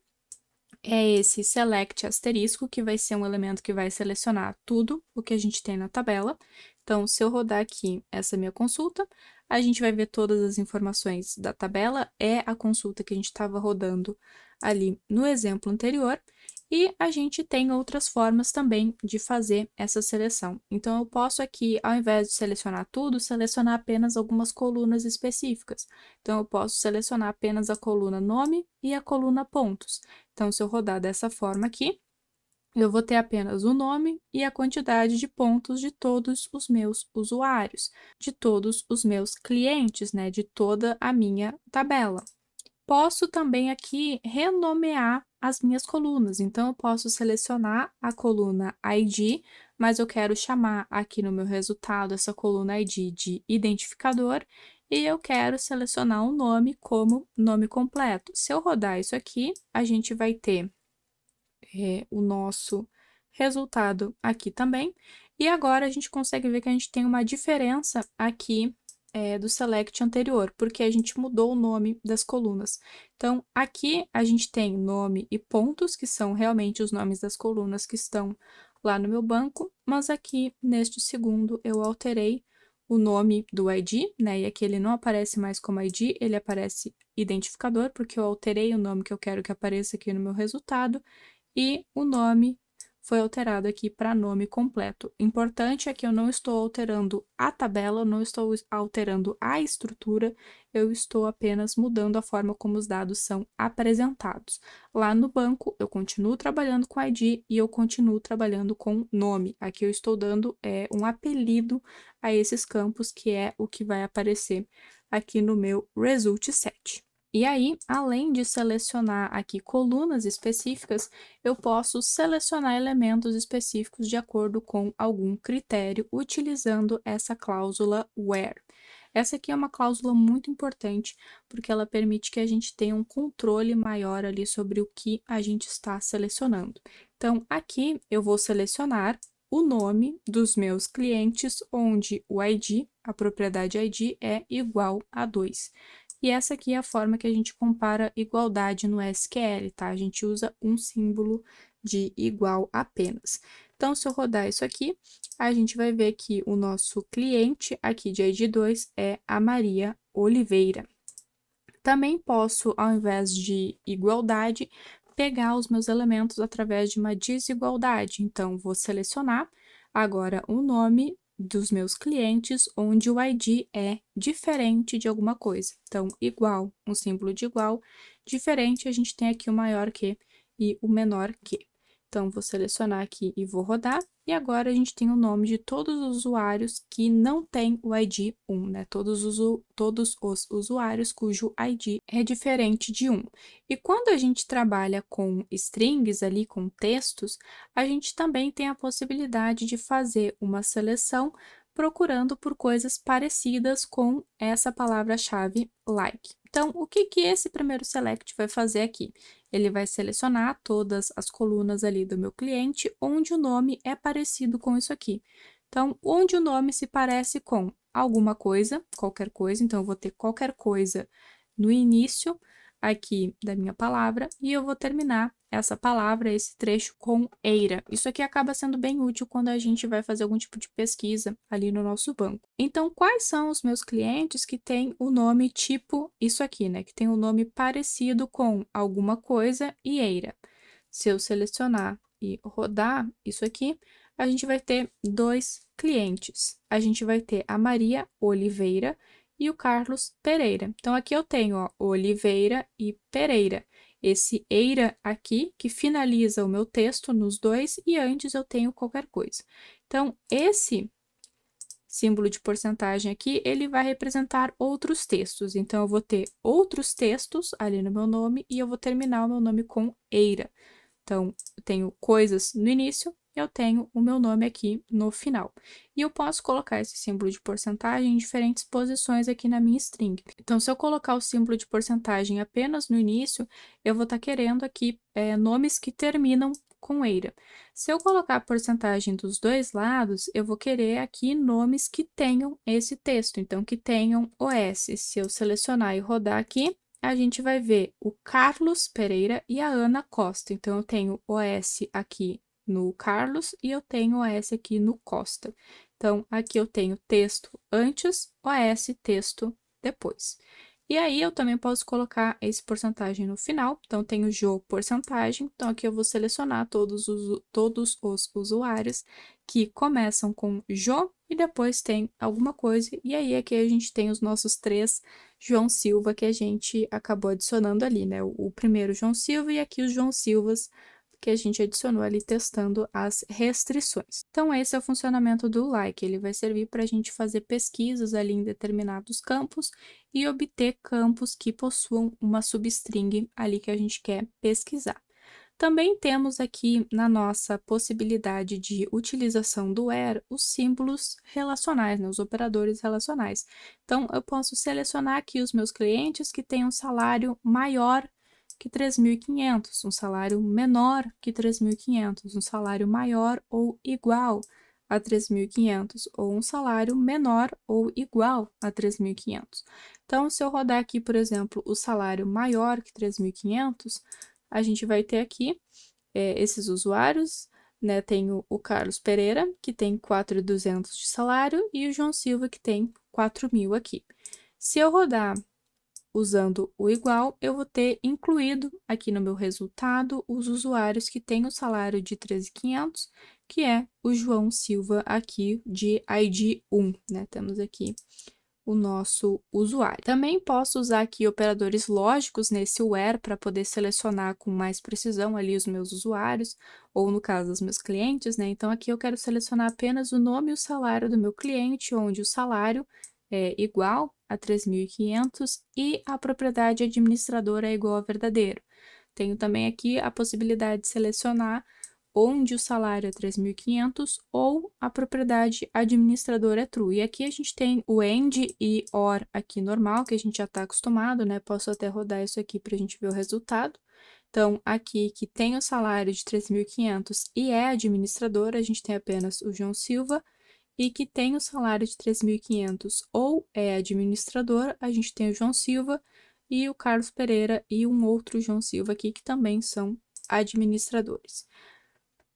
é esse select asterisco, que vai ser um elemento que vai selecionar tudo o que a gente tem na tabela. Então, se eu rodar aqui essa minha consulta, a gente vai ver todas as informações da tabela, é a consulta que a gente estava rodando ali no exemplo anterior, e a gente tem outras formas também de fazer essa seleção. Então, eu posso aqui, ao invés de selecionar tudo, selecionar apenas algumas colunas específicas. Então, eu posso selecionar apenas a coluna nome e a coluna pontos. Então, se eu rodar dessa forma aqui, eu vou ter apenas o nome e a quantidade de pontos de todos os meus usuários, de todos os meus clientes, né, de toda a minha tabela. Posso também aqui renomear as minhas colunas, então eu posso selecionar a coluna ID, mas eu quero chamar aqui no meu resultado essa coluna ID de identificador, e eu quero selecionar o nome como nome completo. Se eu rodar isso aqui, a gente vai ter o nosso resultado aqui também. E agora a gente consegue ver que a gente tem uma diferença aqui do select anterior, porque a gente mudou o nome das colunas. Então, aqui a gente tem nome e pontos, que são realmente os nomes das colunas que estão lá no meu banco, mas aqui, neste segundo, eu alterei o nome do ID, né? E aqui ele não aparece mais como ID, ele aparece identificador, porque eu alterei o nome que eu quero que apareça aqui no meu resultado, e o nome foi alterado aqui para nome completo. Importante é que eu não estou alterando a tabela, não estou alterando a estrutura, eu estou apenas mudando a forma como os dados são apresentados. Lá no banco, eu continuo trabalhando com ID e eu continuo trabalhando com nome. Aqui eu estou dando um apelido a esses campos, que é o que vai aparecer aqui no meu Result Set. E aí, além de selecionar aqui colunas específicas, eu posso selecionar elementos específicos de acordo com algum critério, utilizando essa cláusula where. Essa aqui é uma cláusula muito importante, porque ela permite que a gente tenha um controle maior ali sobre o que a gente está selecionando. Então, aqui eu vou selecionar o nome dos meus clientes, onde o ID, a propriedade ID, é igual a 2. E essa aqui é a forma que a gente compara igualdade no SQL, tá? A gente usa um símbolo de igual apenas. Então, se eu rodar isso aqui, a gente vai ver que o nosso cliente aqui de ID2 é a Maria Oliveira. Também posso, ao invés de igualdade, pegar os meus elementos através de uma desigualdade. Então, vou selecionar agora o nome dos meus clientes, onde o ID é diferente de alguma coisa. Então, igual, um símbolo de igual, diferente, a gente tem aqui o maior que e o menor que. Então, vou selecionar aqui e vou rodar. E agora a gente tem o nome de todos os usuários que não têm o ID 1, né? Todos os usuários cujo ID é diferente de 1. E quando a gente trabalha com strings ali, com textos, a gente também tem a possibilidade de fazer uma seleção procurando por coisas parecidas com essa palavra-chave like. Então, o que esse primeiro select vai fazer aqui? Ele vai selecionar todas as colunas ali do meu cliente, onde o nome é parecido com isso aqui. Então, onde o nome se parece com alguma coisa, qualquer coisa, então eu vou ter qualquer coisa no início aqui da minha palavra, e eu vou terminar essa palavra, esse trecho, com eira. Isso aqui acaba sendo bem útil quando a gente vai fazer algum tipo de pesquisa ali no nosso banco. Então, quais são os meus clientes que têm o nome tipo isso aqui, né? Que tem um nome parecido com alguma coisa e eira. Se eu selecionar e rodar isso aqui, a gente vai ter dois clientes. A gente vai ter a Maria Oliveira e o Carlos Pereira. Então, aqui eu tenho, ó, Oliveira e Pereira. Esse eira aqui, que finaliza o meu texto nos dois, e antes eu tenho qualquer coisa. Então, esse símbolo de porcentagem aqui, ele vai representar outros textos. Então, eu vou ter outros textos ali no meu nome, e eu vou terminar o meu nome com eira. Então, eu tenho coisas no início, eu tenho o meu nome aqui no final. E eu posso colocar esse símbolo de porcentagem em diferentes posições aqui na minha string. Então, se eu colocar o símbolo de porcentagem apenas no início, eu vou estar querendo aqui nomes que terminam com eira. Se eu colocar a porcentagem dos dois lados, eu vou querer aqui nomes que tenham esse texto, então que tenham OS. Se eu selecionar e rodar aqui, a gente vai ver o Carlos Pereira e a Ana Costa. Então, eu tenho OS aqui no Carlos e eu tenho OS aqui no Costa. Então, aqui eu tenho texto antes, OS, texto depois. E aí, eu também posso colocar esse porcentagem no final. Então, tenho Jo porcentagem. Então, aqui eu vou selecionar todos os usuários que começam com Jo e depois tem alguma coisa. E aí, aqui a gente tem os nossos 3 João Silva que a gente acabou adicionando ali, né? O primeiro João Silva e aqui os João Silvas que a gente adicionou ali testando as restrições. Então, esse é o funcionamento do like. Ele vai servir para a gente fazer pesquisas ali em determinados campos e obter campos que possuam uma substring ali que a gente quer pesquisar. Também temos aqui na nossa possibilidade de utilização do where os símbolos relacionais, né, os operadores relacionais. Então, eu posso selecionar aqui os meus clientes que têm um salário maior que 3.500, um salário menor que 3.500, um salário maior ou igual a 3.500, ou um salário menor ou igual a 3.500. Então, se eu rodar aqui, por exemplo, o salário maior que 3.500, a gente vai ter aqui esses usuários, né? Tem o Carlos Pereira, que tem 4.200 de salário, e o João Silva, que tem 4.000 aqui. Se eu rodar usando o igual, eu vou ter incluído aqui no meu resultado os usuários que têm o salário de 13.500, que é o João Silva aqui de ID 1, né? Temos aqui o nosso usuário. Também posso usar aqui operadores lógicos nesse where para poder selecionar com mais precisão ali os meus usuários, ou no caso dos meus clientes, né? Então, aqui eu quero selecionar apenas o nome e o salário do meu cliente, onde o salário é igual a 3.500 e a propriedade administradora é igual a verdadeiro. Tenho também aqui a possibilidade de selecionar onde o salário é 3.500 ou a propriedade administradora é true. E aqui a gente tem o AND e OR aqui normal, que a gente já está acostumado, né? Posso até rodar isso aqui para a gente ver o resultado. Então, aqui que tem o salário de 3.500 e é administradora, a gente tem apenas o João Silva, e que tem o salário de 3.500 ou é administrador, a gente tem o João Silva e o Carlos Pereira e um outro João Silva aqui que também são administradores.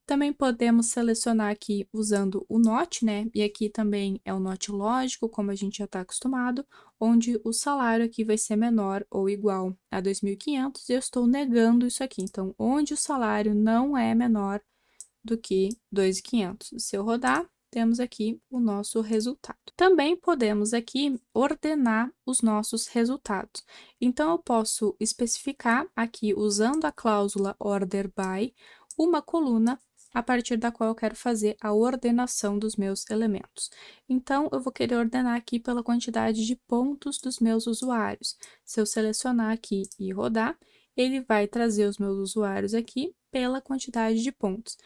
Também podemos selecionar aqui usando o NOT, né? E aqui também é o NOT lógico, como a gente já está acostumado, onde o salário aqui vai ser menor ou igual a 2.500 e eu estou negando isso aqui. Então, onde o salário não é menor do que 2.500. Se eu rodar, temos aqui o nosso resultado. Também podemos aqui ordenar os nossos resultados. Então, eu posso especificar aqui, usando a cláusula order by, uma coluna a partir da qual eu quero fazer a ordenação dos meus elementos. Então, eu vou querer ordenar aqui pela quantidade de pontos dos meus usuários. Se eu selecionar aqui e rodar, ele vai trazer os meus usuários aqui pela quantidade de pontos.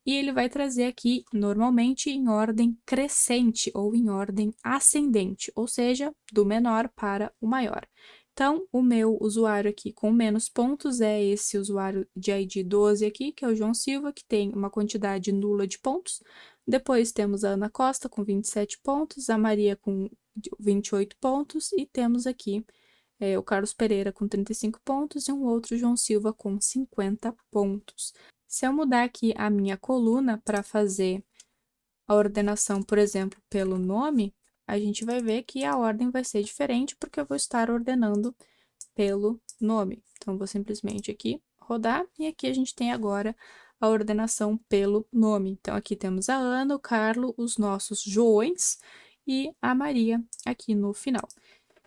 E ele vai trazer aqui, normalmente, em ordem crescente ou em ordem ascendente, ou seja, do menor para o maior. Então, o meu usuário aqui com menos pontos é esse usuário de ID 12 aqui, que é o João Silva, que tem uma quantidade nula de pontos. Depois temos a Ana Costa com 27 pontos, a Maria com 28 pontos e temos aqui o Carlos Pereira com 35 pontos e um outro João Silva com 50 pontos. Se eu mudar aqui a minha coluna para fazer a ordenação, por exemplo, pelo nome, a gente vai ver que a ordem vai ser diferente, porque eu vou estar ordenando pelo nome. Então, vou simplesmente aqui rodar, e aqui a gente tem agora a ordenação pelo nome. Então, aqui temos a Ana, o Carlos, os nossos Joões e a Maria aqui no final.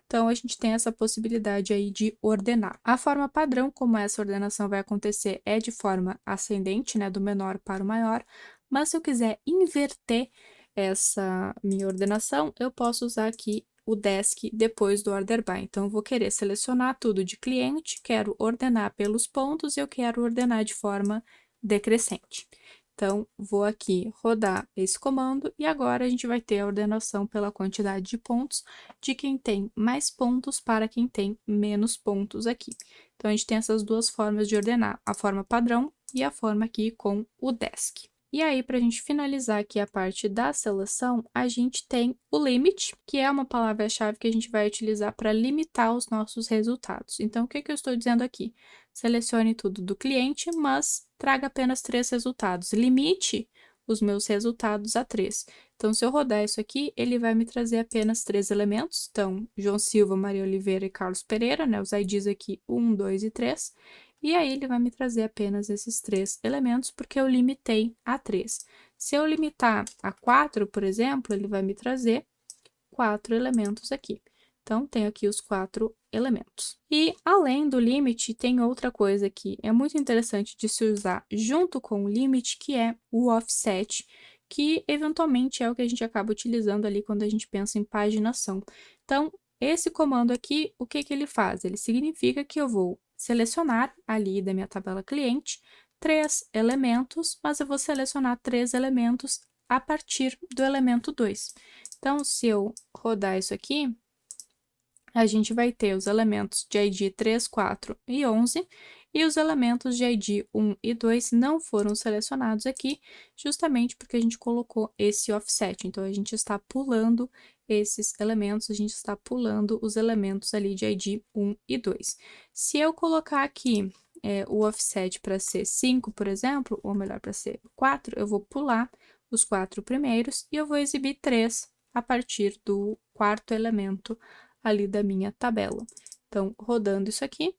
Então, a gente tem essa possibilidade aí de ordenar. A forma padrão, como essa ordenação vai acontecer, é de forma ascendente, né, do menor para o maior, mas se eu quiser inverter essa minha ordenação, eu posso usar aqui o desk depois do order by. Então, eu vou querer selecionar tudo de cliente, quero ordenar pelos pontos e eu quero ordenar de forma decrescente. Então, vou aqui rodar esse comando e agora a gente vai ter a ordenação pela quantidade de pontos de quem tem mais pontos para quem tem menos pontos aqui. Então, a gente tem essas duas formas de ordenar, a forma padrão e a forma aqui com o desk. E aí, para a gente finalizar aqui a parte da seleção, a gente tem o limit, que é uma palavra-chave que a gente vai utilizar para limitar os nossos resultados. Então, o que eu estou dizendo aqui? Selecione tudo do cliente, mas traga apenas 3 resultados. Limite os meus resultados a 3. Então, se eu rodar isso aqui, ele vai me trazer apenas 3 elementos. Então, João Silva, Maria Oliveira e Carlos Pereira, né? Os IDs aqui 1, 2 e 3. E aí, ele vai me trazer apenas esses 3 elementos, porque eu limitei a 3. Se eu limitar a 4, por exemplo, ele vai me trazer 4 elementos aqui. Então, tenho aqui os 4 elementos. E, além do limit, tem outra coisa que é muito interessante de se usar junto com o limit, que é o offset, que eventualmente é o que a gente acaba utilizando ali quando a gente pensa em paginação. Então, esse comando aqui, o que ele faz? Ele significa que eu vou selecionar ali da minha tabela cliente 3 elementos, mas eu vou selecionar 3 elementos a partir do elemento 2. Então, se eu rodar isso aqui, a gente vai ter os elementos de ID 3, 4 e 11, e os elementos de ID 1 e 2 não foram selecionados aqui, justamente porque a gente colocou esse offset. Então, a gente está pulando esses elementos, a gente está pulando os elementos ali de ID 1 e 2. Se eu colocar aqui o offset para ser 5, por exemplo, ou melhor, para ser 4, eu vou pular os 4 primeiros e eu vou exibir 3 a partir do quarto elemento ali da minha tabela. Então, rodando isso aqui,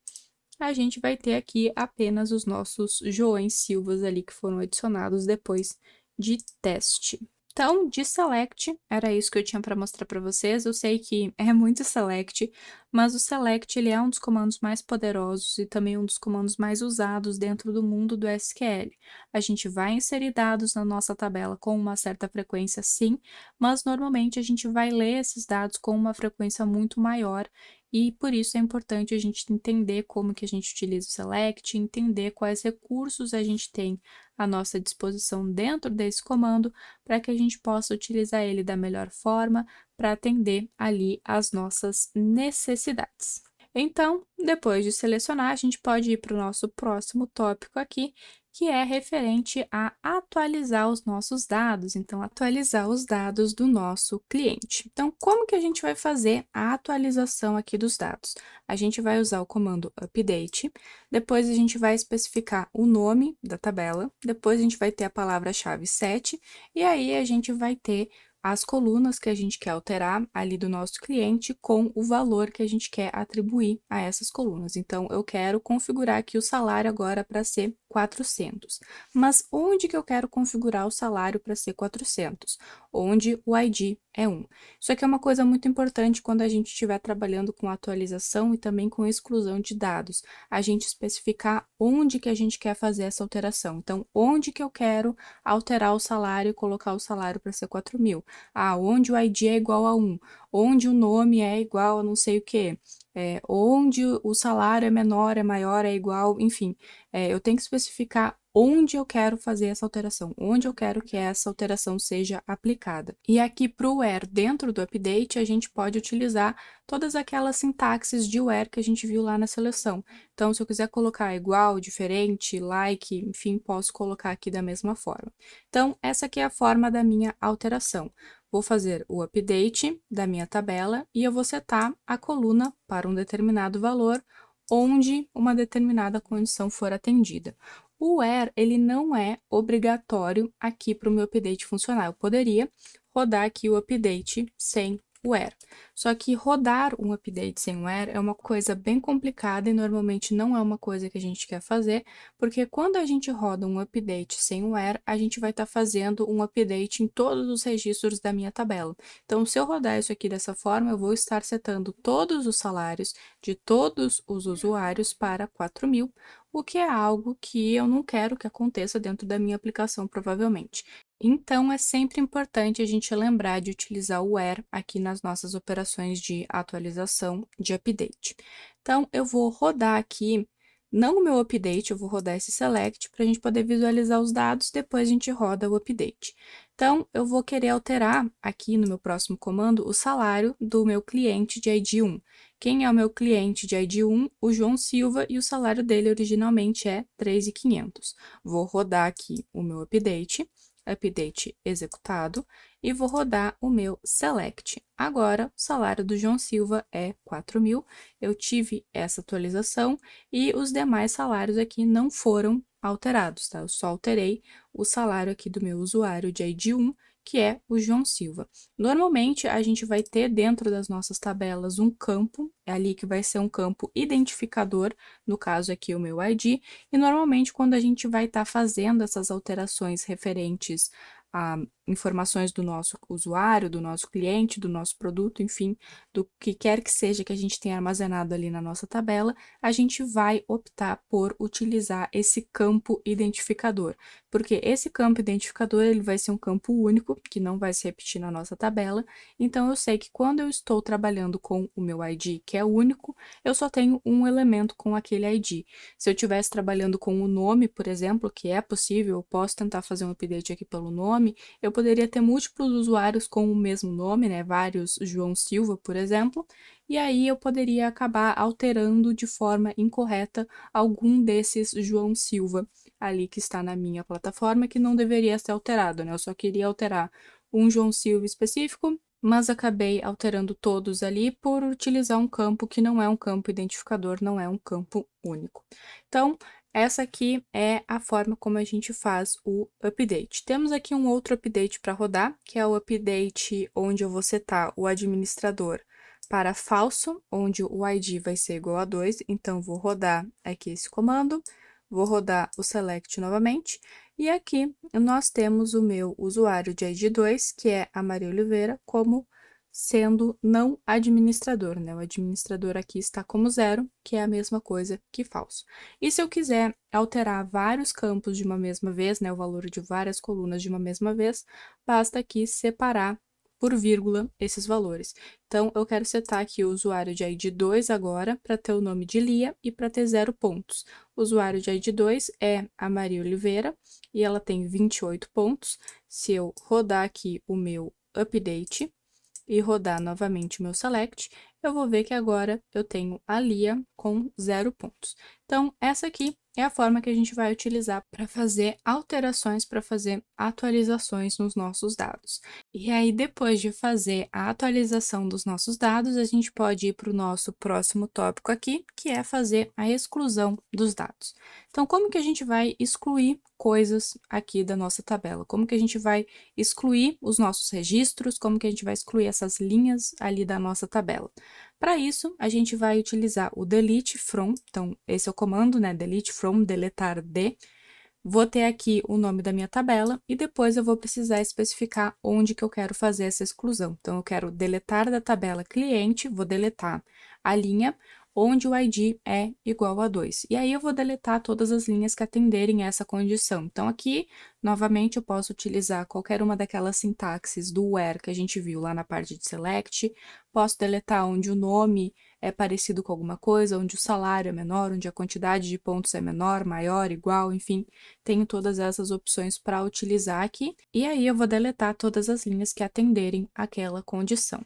a gente vai ter aqui apenas os nossos Joões Silvas ali que foram adicionados depois de teste. Então, de select, era isso que eu tinha para mostrar para vocês. Eu sei que é muito select, mas o select ele é um dos comandos mais poderosos e também um dos comandos mais usados dentro do mundo do SQL. A gente vai inserir dados na nossa tabela com uma certa frequência, sim, mas normalmente a gente vai ler esses dados com uma frequência muito maior. E por isso é importante a gente entender como que a gente utiliza o select, entender quais recursos a gente tem à nossa disposição dentro desse comando, para que a gente possa utilizar ele da melhor forma para atender ali as nossas necessidades. Então, depois de selecionar, a gente pode ir para o nosso próximo tópico aqui, que é referente a atualizar os nossos dados, então atualizar os dados do nosso cliente. Então, como que a gente vai fazer a atualização aqui dos dados? A gente vai usar o comando update, depois a gente vai especificar o nome da tabela, depois a gente vai ter a palavra-chave set, e aí a gente vai ter as colunas que a gente quer alterar ali do nosso cliente com o valor que a gente quer atribuir a essas colunas. Então, eu quero configurar aqui o salário agora para ser 400. Mas onde que eu quero configurar o salário para ser 400? Onde o ID é 1. Isso aqui é uma coisa muito importante quando a gente estiver trabalhando com atualização e também com exclusão de dados. A gente especificar onde que a gente quer fazer essa alteração. Então, onde que eu quero alterar o salário e colocar o salário para ser 4.000? Ah, onde o ID é igual a 1, onde o nome é igual a não sei o quê, onde o salário é menor, é maior, é igual, enfim, eu tenho que especificar onde eu quero fazer essa alteração, onde eu quero que essa alteração seja aplicada. E aqui para o where dentro do update, a gente pode utilizar todas aquelas sintaxes de where que a gente viu lá na seleção. Então, se eu quiser colocar igual, diferente, like, enfim, posso colocar aqui da mesma forma. Então, essa aqui é a forma da minha alteração. Vou fazer o update da minha tabela e eu vou setar a coluna para um determinado valor, onde uma determinada condição for atendida. O where, ele não é obrigatório aqui para o meu update funcionar. Eu poderia rodar aqui o update sem o where. Só que rodar um update sem where é uma coisa bem complicada e normalmente não é uma coisa que a gente quer fazer, porque quando a gente roda um update sem where, a gente vai estar fazendo um update em todos os registros da minha tabela. Então, se eu rodar isso aqui dessa forma, eu vou estar setando todos os salários de todos os usuários para 4.000, o que é algo que eu não quero que aconteça dentro da minha aplicação, provavelmente. Então, é sempre importante a gente lembrar de utilizar o where aqui nas nossas operações de atualização, de update. Então, eu vou rodar aqui, não o meu update, eu vou rodar esse select para a gente poder visualizar os dados, depois a gente roda o update. Então, eu vou querer alterar aqui no meu próximo comando o salário do meu cliente de ID 1. Quem é o meu cliente de ID 1? O João Silva, e o salário dele originalmente é 3.500. Vou rodar aqui o meu update executado, e vou rodar o meu select. Agora, o salário do João Silva é 4.000, eu tive essa atualização e os demais salários aqui não foram alterados, tá? Eu só alterei o salário aqui do meu usuário de ID 1, que é o João Silva. Normalmente, a gente vai ter dentro das nossas tabelas um campo, é ali que vai ser um campo identificador, no caso aqui o meu ID, e normalmente quando a gente vai estar fazendo essas alterações referentes a informações do nosso usuário, do nosso cliente, do nosso produto, enfim, do que quer que seja que a gente tenha armazenado ali na nossa tabela, a gente vai optar por utilizar esse campo identificador, porque esse campo identificador ele vai ser um campo único, que não vai se repetir na nossa tabela, então eu sei que quando eu estou trabalhando com o meu ID, que é único, eu só tenho um elemento com aquele ID. Se eu estivesse trabalhando com o nome, por exemplo, que é possível, eu posso tentar fazer um update aqui pelo nome, eu poderia ter múltiplos usuários com o mesmo nome, né? Vários João Silva, por exemplo, e aí eu poderia acabar alterando de forma incorreta algum desses João Silva ali que está na minha plataforma, que não deveria ser alterado, né? Eu só queria alterar um João Silva específico, mas acabei alterando todos ali por utilizar um campo que não é um campo identificador, não é um campo único. Então, essa aqui é a forma como a gente faz o update. Temos aqui um outro update para rodar, que é o update onde eu vou setar o administrador para falso, onde o ID vai ser igual a 2, então vou rodar aqui esse comando, vou rodar o select novamente, e aqui nós temos o meu usuário de ID 2, que é a Maria Oliveira, como sendo não administrador, né? O administrador aqui está como 0, que é a mesma coisa que falso. E se eu quiser alterar vários campos de uma mesma vez, né? O valor de várias colunas de uma mesma vez, basta aqui separar por vírgula esses valores. Então, eu quero setar aqui o usuário de ID 2 agora, para ter o nome de Lia e para ter 0 pontos. O usuário de ID 2 é a Maria Oliveira, e ela tem 28 pontos. Se eu rodar aqui o meu update e rodar novamente o meu select, eu vou ver que agora eu tenho a Lia com 0 pontos. Então, essa aqui é a forma que a gente vai utilizar para fazer alterações, para fazer atualizações nos nossos dados. E aí, depois de fazer a atualização dos nossos dados, a gente pode ir para o nosso próximo tópico aqui, que é fazer a exclusão dos dados. Então, como que a gente vai excluir coisas aqui da nossa tabela? Como que a gente vai excluir os nossos registros? Como que a gente vai excluir essas linhas ali da nossa tabela? Para isso, a gente vai utilizar o delete from, então esse é o comando, né? Delete from, deletar de. Vou ter aqui o nome da minha tabela e depois eu vou precisar especificar onde que eu quero fazer essa exclusão. Então, eu quero deletar da tabela cliente, vou deletar a linha onde o ID é igual a 2. E aí eu vou deletar todas as linhas que atenderem a essa condição. Então, aqui, novamente, eu posso utilizar qualquer uma daquelas sintaxes do where que a gente viu lá na parte de select, posso deletar onde o nome é parecido com alguma coisa, onde o salário é menor, onde a quantidade de pontos é menor, maior, igual, enfim, tenho todas essas opções para utilizar aqui, e aí eu vou deletar todas as linhas que atenderem aquela condição.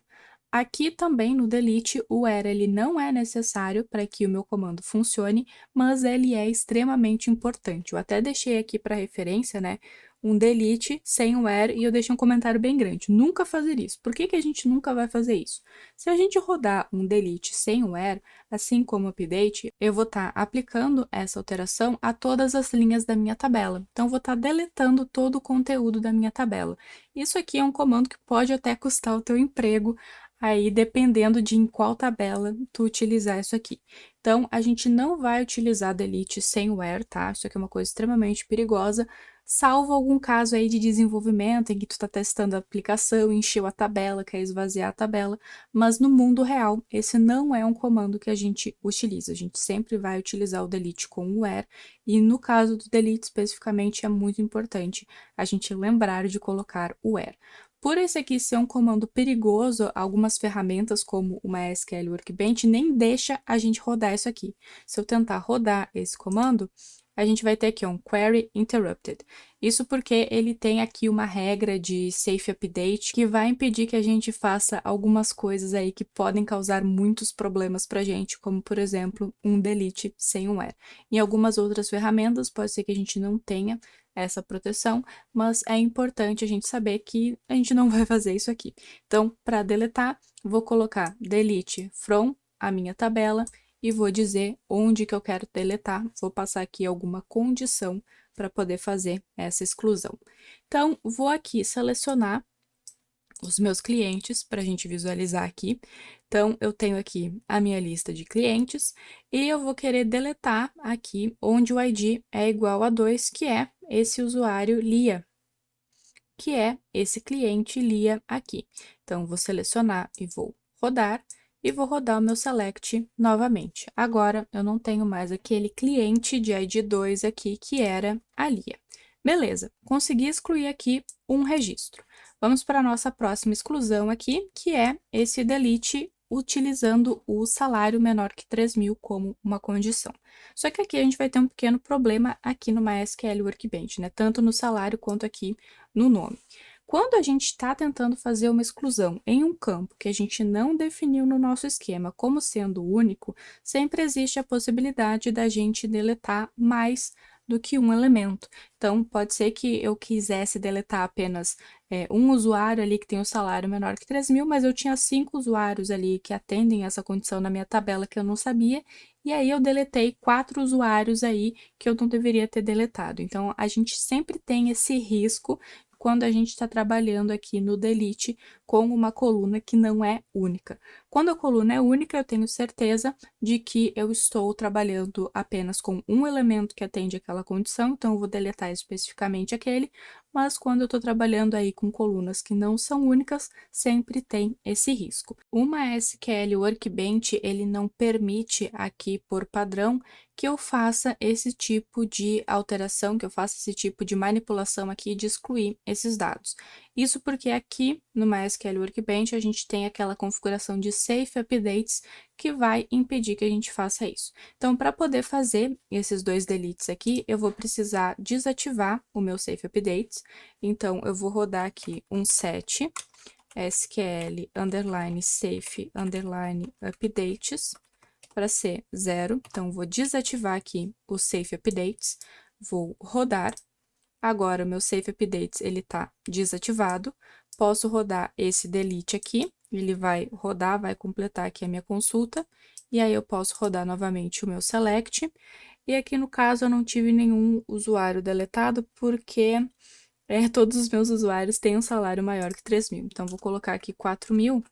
Aqui também no delete, o where ele não é necessário para que o meu comando funcione, mas ele é extremamente importante. Eu até deixei aqui para referência, né, um delete sem o where e eu deixei um comentário bem grande. Nunca fazer isso. Por que que a gente nunca vai fazer isso? Se a gente rodar um delete sem o where, assim como o update, eu vou estar aplicando essa alteração a todas as linhas da minha tabela. Então, eu vou estar deletando todo o conteúdo da minha tabela. Isso aqui é um comando que pode até custar o teu emprego, aí dependendo de em qual tabela tu utilizar isso aqui. Então, a gente não vai utilizar delete sem where, tá? Isso aqui é uma coisa extremamente perigosa, salvo algum caso aí de desenvolvimento em que tu está testando a aplicação, encheu a tabela, quer esvaziar a tabela, mas no mundo real, esse não é um comando que a gente utiliza. A gente sempre vai utilizar o delete com o where, e no caso do delete especificamente é muito importante a gente lembrar de colocar o where. Por esse aqui ser um comando perigoso, algumas ferramentas como o MySQL Workbench nem deixa a gente rodar isso aqui. Se eu tentar rodar esse comando, a gente vai ter aqui um query interrupted. Isso porque ele tem aqui uma regra de safe update que vai impedir que a gente faça algumas coisas aí que podem causar muitos problemas para a gente, como por exemplo, um delete sem um where. Em algumas outras ferramentas pode ser que a gente não tenha essa proteção, mas é importante a gente saber que a gente não vai fazer isso aqui. Então, para deletar, vou colocar delete from a minha tabela e vou dizer onde que eu quero deletar. Vou passar aqui alguma condição para poder fazer essa exclusão. Então, vou aqui selecionar os meus clientes para a gente visualizar aqui. Então, eu tenho aqui a minha lista de clientes e eu vou querer deletar aqui onde o ID é igual a 2, que é esse usuário Lia, que é esse cliente Lia aqui. Então, vou selecionar e vou rodar. E vou rodar o meu select novamente. Agora, eu não tenho mais aquele cliente de ID 2 aqui, que era a Lia. Beleza, consegui excluir aqui um registro. Vamos para a nossa próxima exclusão aqui, que é esse delete utilizando o salário menor que 3.000 como uma condição. Só que aqui a gente vai ter um pequeno problema aqui no MySQL Workbench, né? Tanto no salário quanto aqui no nome. Quando a gente está tentando fazer uma exclusão em um campo que a gente não definiu no nosso esquema como sendo único, sempre existe a possibilidade da gente deletar mais do que um elemento. Então, pode ser que eu quisesse deletar apenas um usuário ali que tem um salário menor que 3.000, mas eu tinha 5 usuários ali que atendem essa condição na minha tabela que eu não sabia, e aí eu deletei 4 usuários aí que eu não deveria ter deletado. Então, a gente sempre tem esse risco quando a gente está trabalhando aqui no delete com uma coluna que não é única. Quando a coluna é única, eu tenho certeza de que eu estou trabalhando apenas com um elemento que atende aquela condição, então eu vou deletar especificamente aquele, mas quando eu estou trabalhando aí com colunas que não são únicas, sempre tem esse risco. O MySQL Workbench, ele não permite aqui, por padrão, que eu faça esse tipo de alteração, que eu faça esse tipo de manipulação aqui de excluir esses dados. Isso porque aqui no MySQL Workbench a gente tem aquela configuração de Safe Updates que vai impedir que a gente faça isso. Então, para poder fazer esses dois deletes aqui, eu vou precisar desativar o meu Safe Updates. Então, eu vou rodar aqui um set SQL underline safe underline updates para ser 0. Então, vou desativar aqui o Safe Updates, vou rodar. Agora, o meu Safe Updates, ele está desativado. Posso rodar esse delete aqui, ele vai rodar, vai completar aqui a minha consulta. E aí, eu posso rodar novamente o meu Select. E aqui, no caso, eu não tive nenhum usuário deletado, porque todos os meus usuários têm um salário maior que 3.000. Então, vou colocar aqui 4.000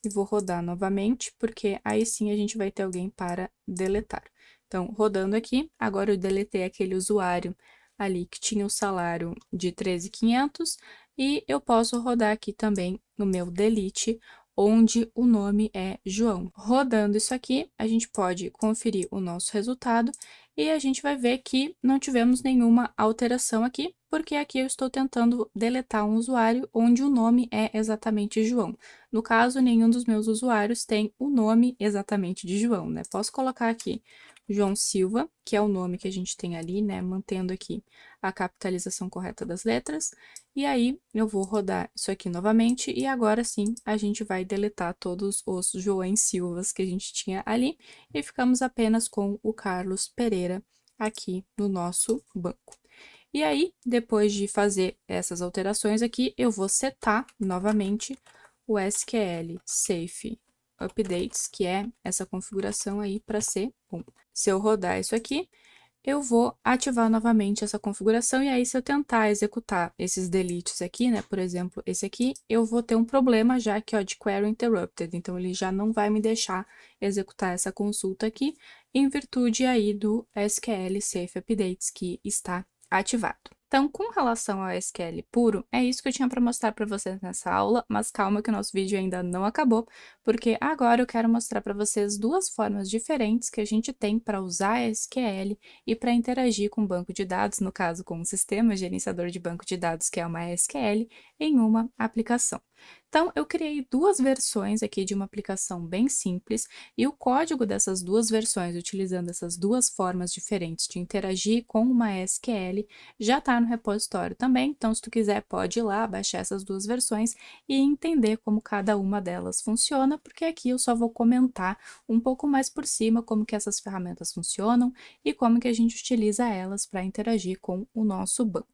e vou rodar novamente, porque aí sim a gente vai ter alguém para deletar. Então, rodando aqui, agora eu deletei aquele usuário ali que tinha o salário de 13.500 e eu posso rodar aqui também no meu delete, onde o nome é João. Rodando isso aqui, a gente pode conferir o nosso resultado e a gente vai ver que não tivemos nenhuma alteração aqui, porque aqui eu estou tentando deletar um usuário onde o nome é exatamente João. No caso, nenhum dos meus usuários tem o nome exatamente de João, né? Posso colocar aqui João Silva, que é o nome que a gente tem ali, né? Mantendo aqui a capitalização correta das letras. E aí, eu vou rodar isso aqui novamente e agora sim a gente vai deletar todos os Joões Silvas que a gente tinha ali e ficamos apenas com o Carlos Pereira aqui no nosso banco. E aí, depois de fazer essas alterações aqui, eu vou setar novamente o SQL Safe Updates, que é essa configuração aí para ser 1. Se eu rodar isso aqui, eu vou ativar novamente essa configuração, e aí se eu tentar executar esses deletes aqui, né, por exemplo, esse aqui, eu vou ter um problema já que, ó, de query interrupted, então ele já não vai me deixar executar essa consulta aqui, em virtude aí do SQL Safe Updates que está ativado. Então, com relação ao SQL puro, é isso que eu tinha para mostrar para vocês nessa aula, mas calma que o nosso vídeo ainda não acabou, porque agora eu quero mostrar para vocês duas formas diferentes que a gente tem para usar SQL e para interagir com o banco de dados, no caso com o sistema gerenciador de banco de dados, que é o MySQL, em uma aplicação. Então, eu criei duas versões aqui de uma aplicação bem simples e o código dessas duas versões, utilizando essas duas formas diferentes de interagir com o MySQL, já está no repositório também. Então, se tu quiser, pode ir lá, baixar essas duas versões e entender como cada uma delas funciona, porque aqui eu só vou comentar um pouco mais por cima como que essas ferramentas funcionam e como que a gente utiliza elas para interagir com o nosso banco.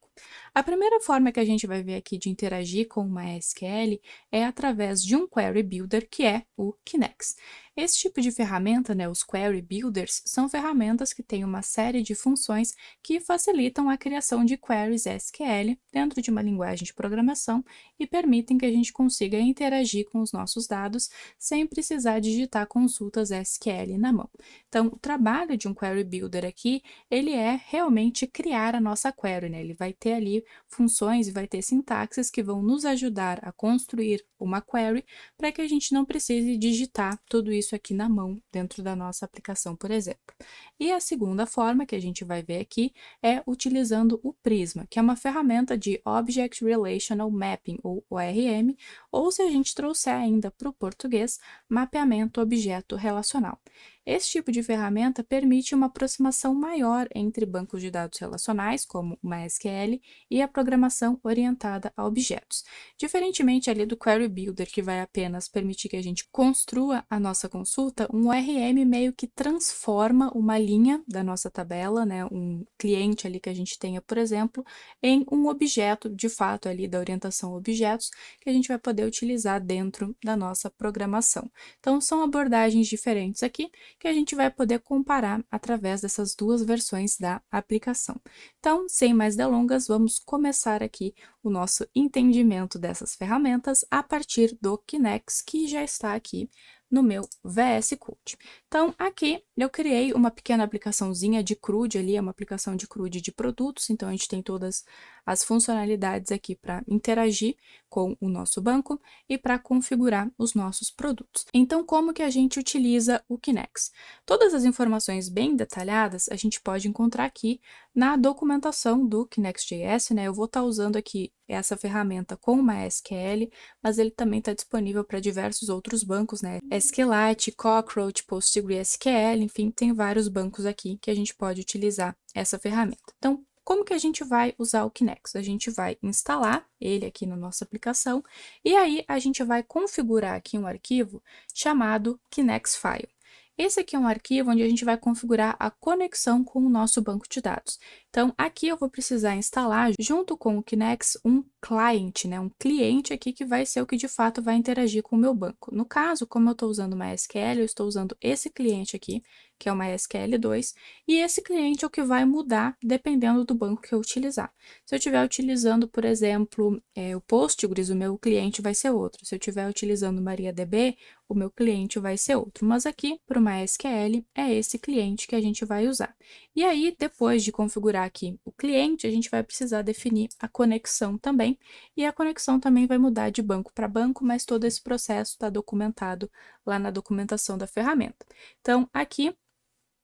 A primeira forma que a gente vai ver aqui de interagir com o MySQL é através de um Query Builder, que é o Kinex. Esse tipo de ferramenta, né, os Query Builders, são ferramentas que têm uma série de funções que facilitam a criação de queries SQL dentro de uma linguagem de programação e permitem que a gente consiga interagir com os nossos dados sem precisar digitar consultas SQL na mão. Então, o trabalho de um Query Builder aqui, ele é realmente criar a nossa query, né? Ele vai ter ali funções e vai ter sintaxes que vão nos ajudar a construir uma query para que a gente não precise digitar tudo isso aqui na mão dentro da nossa aplicação, por exemplo. E a segunda forma que a gente vai ver aqui é utilizando o Prisma, que é uma ferramenta de Object Relational Mapping, ou ORM, ou se a gente trouxer ainda para o português, mapeamento objeto relacional. Esse tipo de ferramenta permite uma aproximação maior entre bancos de dados relacionais, como o MySQL, e a programação orientada a objetos. Diferentemente ali do Query Builder, que vai apenas permitir que a gente construa a nossa consulta, um ORM meio que transforma uma linha da nossa tabela, né, um cliente ali que a gente tenha, por exemplo, em um objeto, de fato, ali da orientação a objetos, que a gente vai poder utilizar dentro da nossa programação. Então, são abordagens diferentes aqui, que a gente vai poder comparar através dessas duas versões da aplicação. Então, sem mais delongas, vamos começar aqui o nosso entendimento dessas ferramentas a partir do Kinex, que já está aqui no meu VS Code. Então, aqui eu criei uma pequena aplicaçãozinha de CRUD ali, é uma aplicação de CRUD de produtos, então a gente tem todas as funcionalidades aqui para interagir com o nosso banco e para configurar os nossos produtos. Então, como que a gente utiliza o Kinex? Todas as informações bem detalhadas a gente pode encontrar aqui na documentação do Kinex.js, né? Eu vou estar usando aqui essa ferramenta com o MySQL, mas ele também está disponível para diversos outros bancos, né? SQLite, Cockroach, PostgreSQL, enfim, tem vários bancos aqui que a gente pode utilizar essa ferramenta. Então, como que a gente vai usar o Kinex? A gente vai instalar ele aqui na nossa aplicação e aí a gente vai configurar aqui um arquivo chamado KinexFile. Esse aqui é um arquivo onde a gente vai configurar a conexão com o nosso banco de dados. Então, aqui eu vou precisar instalar, junto com o Kinex, um client, né? Um cliente aqui que vai ser o que de fato vai interagir com o meu banco. No caso, como eu estou usando o MySQL, eu estou usando esse cliente aqui, que é o MySQL2, e esse cliente é o que vai mudar dependendo do banco que eu utilizar. Se eu estiver utilizando, por exemplo, o Postgres, o meu cliente vai ser outro. Se eu estiver utilizando o MariaDB, o meu cliente vai ser outro. Mas aqui, para o MySQL, é esse cliente que a gente vai usar. E aí, depois de configurar aqui o cliente, a gente vai precisar definir a conexão também, e a conexão também vai mudar de banco para banco, mas todo esse processo está documentado lá na documentação da ferramenta. Então, aqui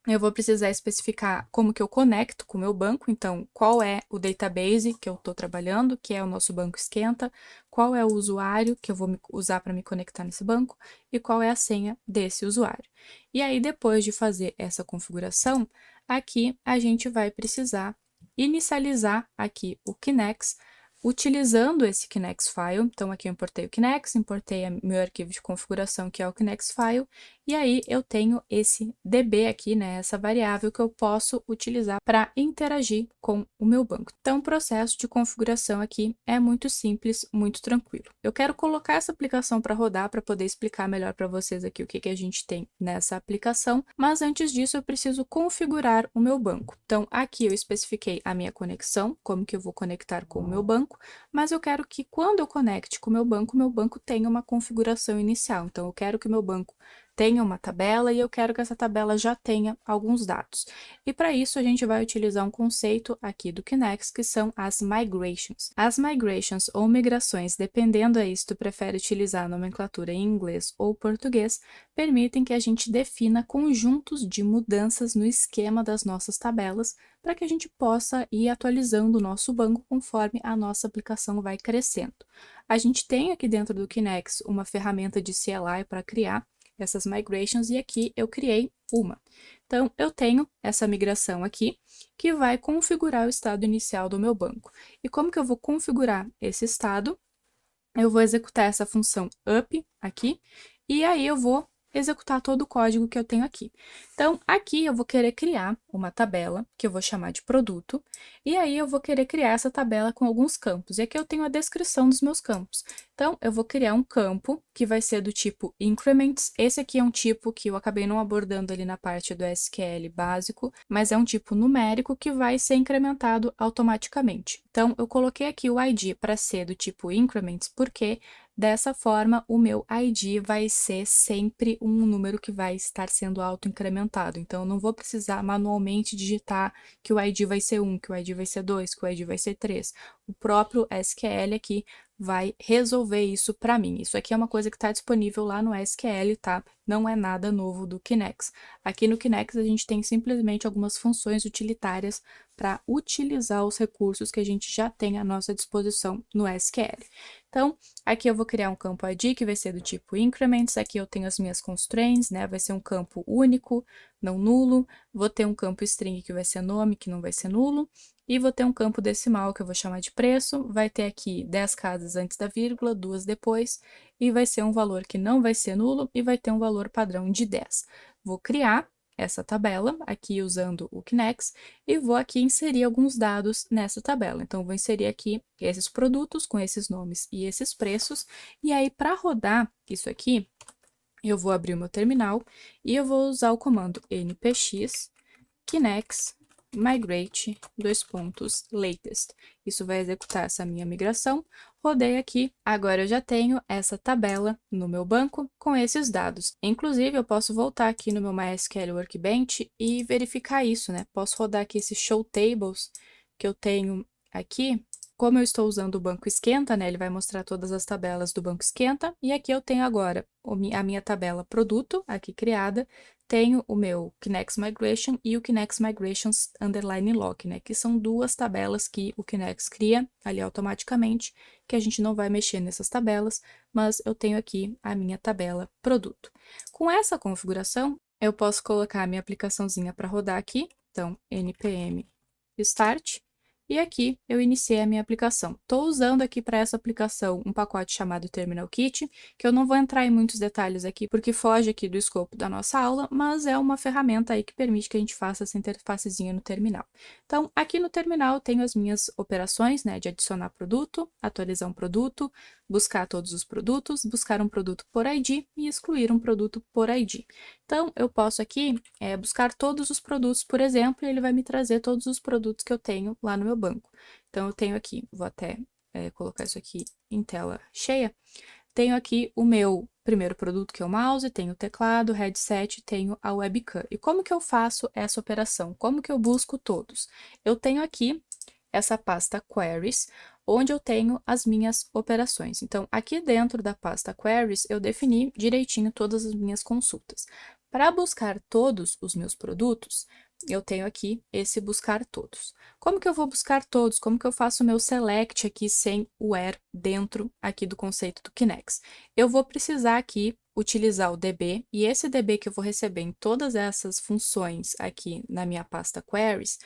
eu vou precisar especificar como que eu conecto com o meu banco, então qual é o database que eu estou trabalhando, que é o nosso banco esquenta, qual é o usuário que eu vou usar para me conectar nesse banco e qual é a senha desse usuário. E aí, depois de fazer essa configuração, aqui a gente vai precisar inicializar aqui o Kinex, utilizando esse Kinex File. Então, aqui eu importei o Kinex, importei meu arquivo de configuração, que é o Kinex File, e aí eu tenho esse DB aqui, né, essa variável que eu posso utilizar para interagir com o meu banco. Então, o processo de configuração aqui é muito simples, muito tranquilo. Eu quero colocar essa aplicação para rodar para poder explicar melhor para vocês aqui o que a gente tem nessa aplicação, mas antes disso eu preciso configurar o meu banco. Então, aqui eu especifiquei a minha conexão, como que eu vou conectar com o meu banco, mas eu quero que quando eu conecte com o meu banco tenha uma configuração inicial. Então, eu quero que o meu banco tenha uma tabela e eu quero que essa tabela já tenha alguns dados. E para isso a gente vai utilizar um conceito aqui do Kinect, que são as migrations. As migrations ou migrações, dependendo aí se tu prefere utilizar a nomenclatura em inglês ou português, permitem que a gente defina conjuntos de mudanças no esquema das nossas tabelas para que a gente possa ir atualizando o nosso banco conforme a nossa aplicação vai crescendo. A gente tem aqui dentro do Kinect uma ferramenta de CLI para criar essas migrations e aqui eu criei uma. Então, eu tenho essa migração aqui que vai configurar o estado inicial do meu banco. E como que eu vou configurar esse estado? Eu vou executar essa função up aqui e aí eu vou executar todo o código que eu tenho aqui. Então, aqui eu vou querer criar uma tabela, que eu vou chamar de produto, e aí eu vou querer criar essa tabela com alguns campos. E aqui eu tenho a descrição dos meus campos. Então, eu vou criar um campo que vai ser do tipo increments. Esse aqui é um tipo que eu acabei não abordando ali na parte do SQL básico, mas é um tipo numérico que vai ser incrementado automaticamente. Então, eu coloquei aqui o ID para ser do tipo increments, porque dessa forma, o meu ID vai ser sempre um número que vai estar sendo auto-incrementado. Então, eu não vou precisar manualmente digitar que o ID vai ser 1, que o ID vai ser 2, que o ID vai ser 3. O próprio SQL aqui vai resolver isso para mim. Isso aqui é uma coisa que está disponível lá no SQL, tá? Não é nada novo do Kinect. Aqui no Kinect a gente tem simplesmente algumas funções utilitárias para utilizar os recursos que a gente já tem à nossa disposição no SQL. Então, aqui eu vou criar um campo ID que vai ser do tipo increments, aqui eu tenho as minhas constraints, né? Vai ser um campo único, não nulo. Vou ter um campo string que vai ser nome, que não vai ser nulo. E vou ter um campo decimal que eu vou chamar de preço, vai ter aqui 10 casas antes da vírgula, 2 depois, e vai ser um valor que não vai ser nulo e vai ter um valor padrão de 10. Vou criar essa tabela aqui usando o Kinect e vou aqui inserir alguns dados nessa tabela. Então, vou inserir aqui esses produtos com esses nomes e esses preços, e aí para rodar isso aqui, eu vou abrir o meu terminal e eu vou usar o comando npx Kinect migrate latest. Isso vai executar essa minha migração. Rodei aqui, agora eu já tenho essa tabela no meu banco com esses dados. Inclusive, eu posso voltar aqui no meu MySQL Workbench e verificar isso, né? Posso rodar aqui esse show tables que eu tenho aqui. Como eu estou usando o banco esquenta, né? Ele vai mostrar todas as tabelas do banco esquenta. E aqui eu tenho agora a minha tabela produto, aqui criada. Tenho o meu Kinect Migration e o Kinect Migrations underline log, né? Que são duas tabelas que o Kinect cria ali automaticamente, que a gente não vai mexer nessas tabelas, mas eu tenho aqui a minha tabela produto. Com essa configuração, eu posso colocar a minha aplicaçãozinha para rodar aqui. Então, npm start. E aqui eu iniciei a minha aplicação. Estou usando aqui para essa aplicação um pacote chamado Terminal Kit, que eu não vou entrar em muitos detalhes aqui, porque foge aqui do escopo da nossa aula, mas é uma ferramenta aí que permite que a gente faça essa interfacezinha no terminal. Então, aqui no terminal eu tenho as minhas operações, né, de adicionar produto, atualizar um produto, buscar todos os produtos, buscar um produto por ID e excluir um produto por ID. Então, eu posso aqui buscar todos os produtos, por exemplo, e ele vai me trazer todos os produtos que eu tenho lá no meu banco. Então, eu tenho aqui, vou até colocar isso aqui em tela cheia, tenho aqui o meu primeiro produto, que é o mouse, tenho o teclado, o headset, tenho a webcam. E como que eu faço essa operação? Como que eu busco todos? Eu tenho aqui essa pasta Queries, onde eu tenho as minhas operações. Então, aqui dentro da pasta Queries, eu defini direitinho todas as minhas consultas. Para buscar todos os meus produtos, eu tenho aqui esse buscar todos. Como que eu vou buscar todos? Como que eu faço o meu select aqui sem o where dentro aqui do conceito do Kinect? Eu vou precisar aqui utilizar o DB, e esse DB que eu vou receber em todas essas funções aqui na minha pasta Queries,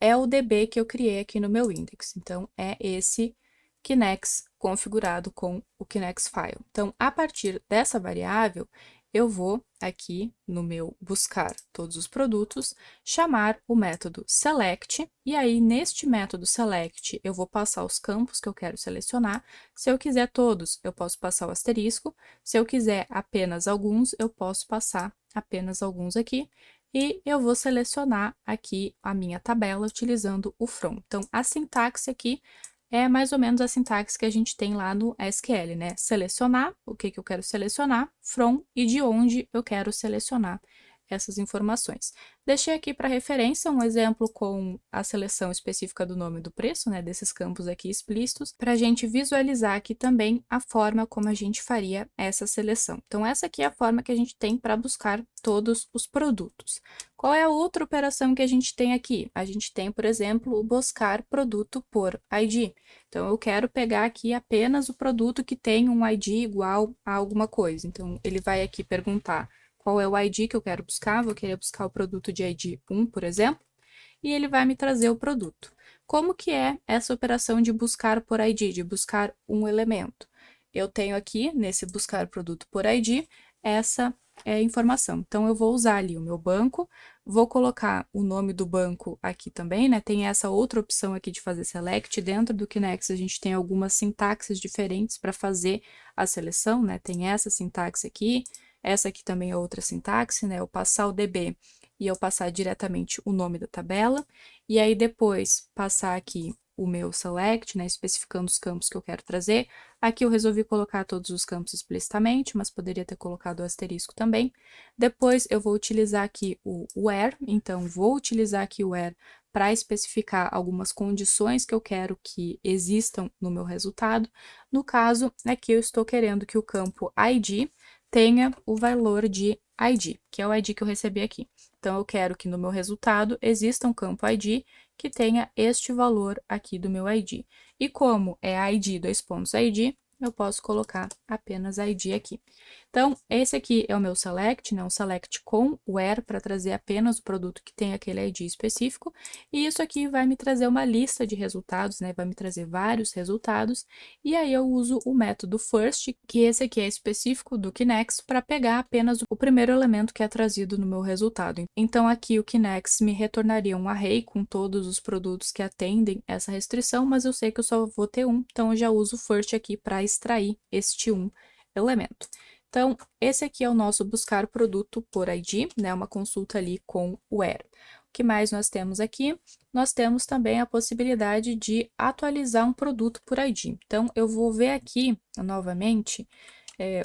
é o DB que eu criei aqui no meu index. Então, é esse Kinect configurado com o Kinect File. Então, a partir dessa variável, eu vou aqui no meu buscar todos os produtos, chamar o método select, e aí neste método select eu vou passar os campos que eu quero selecionar. Se eu quiser todos, eu posso passar o asterisco. Se eu quiser apenas alguns, eu posso passar apenas alguns aqui. E eu vou selecionar aqui a minha tabela utilizando o from. Então, a sintaxe aqui é mais ou menos a sintaxe que a gente tem lá no SQL, né? Selecionar, o que eu quero selecionar, from e de onde eu quero selecionar essas informações. Deixei aqui para referência um exemplo com a seleção específica do nome do preço, né, desses campos aqui explícitos, para a gente visualizar aqui também a forma como a gente faria essa seleção. Então, essa aqui é a forma que a gente tem para buscar todos os produtos. Qual é a outra operação que a gente tem aqui? A gente tem, por exemplo, o buscar produto por ID. Então, eu quero pegar aqui apenas o produto que tem um ID igual a alguma coisa. Então, ele vai aqui perguntar qual é o ID que eu quero buscar, vou querer buscar o produto de ID 1, por exemplo, e ele vai me trazer o produto. Como que é essa operação de buscar por ID, de buscar um elemento? Eu tenho aqui, nesse buscar produto por ID, essa informação. Então, eu vou usar ali o meu banco, vou colocar o nome do banco aqui também, né? Tem essa outra opção aqui de fazer select. Dentro do Kinext, a gente tem algumas sintaxes diferentes para fazer a seleção, né? Tem essa sintaxe aqui, essa aqui também é outra sintaxe, né? Eu passar o DB e eu passar diretamente o nome da tabela, e aí depois passar aqui o meu select, né, especificando os campos que eu quero trazer. Aqui eu resolvi colocar todos os campos explicitamente, mas poderia ter colocado o asterisco também. Depois eu vou utilizar aqui o where, então vou utilizar aqui o where para especificar algumas condições que eu quero que existam no meu resultado. No caso, aqui eu estou querendo que o campo ID tenha o valor de ID, que é o ID que eu recebi aqui. Então, eu quero que no meu resultado exista um campo ID que tenha este valor aqui do meu ID. E como é ID, ID, eu posso colocar apenas ID aqui. Então, esse aqui é o meu select, né? Um select com where para trazer apenas o produto que tem aquele ID específico. E isso aqui vai me trazer uma lista de resultados, né? Vai me trazer vários resultados. E aí eu uso o método first, que esse aqui é específico do Kinext, para pegar apenas o primeiro elemento que é trazido no meu resultado. Então, aqui o Kinext me retornaria um array com todos os produtos que atendem essa restrição, mas eu sei que eu só vou ter um, então eu já uso o first aqui para extrair este um elemento. Então, esse aqui é o nosso buscar produto por ID, né? Uma consulta ali com o where. O que mais nós temos aqui? Nós temos também a possibilidade de atualizar um produto por ID. Então, eu vou ver aqui, novamente,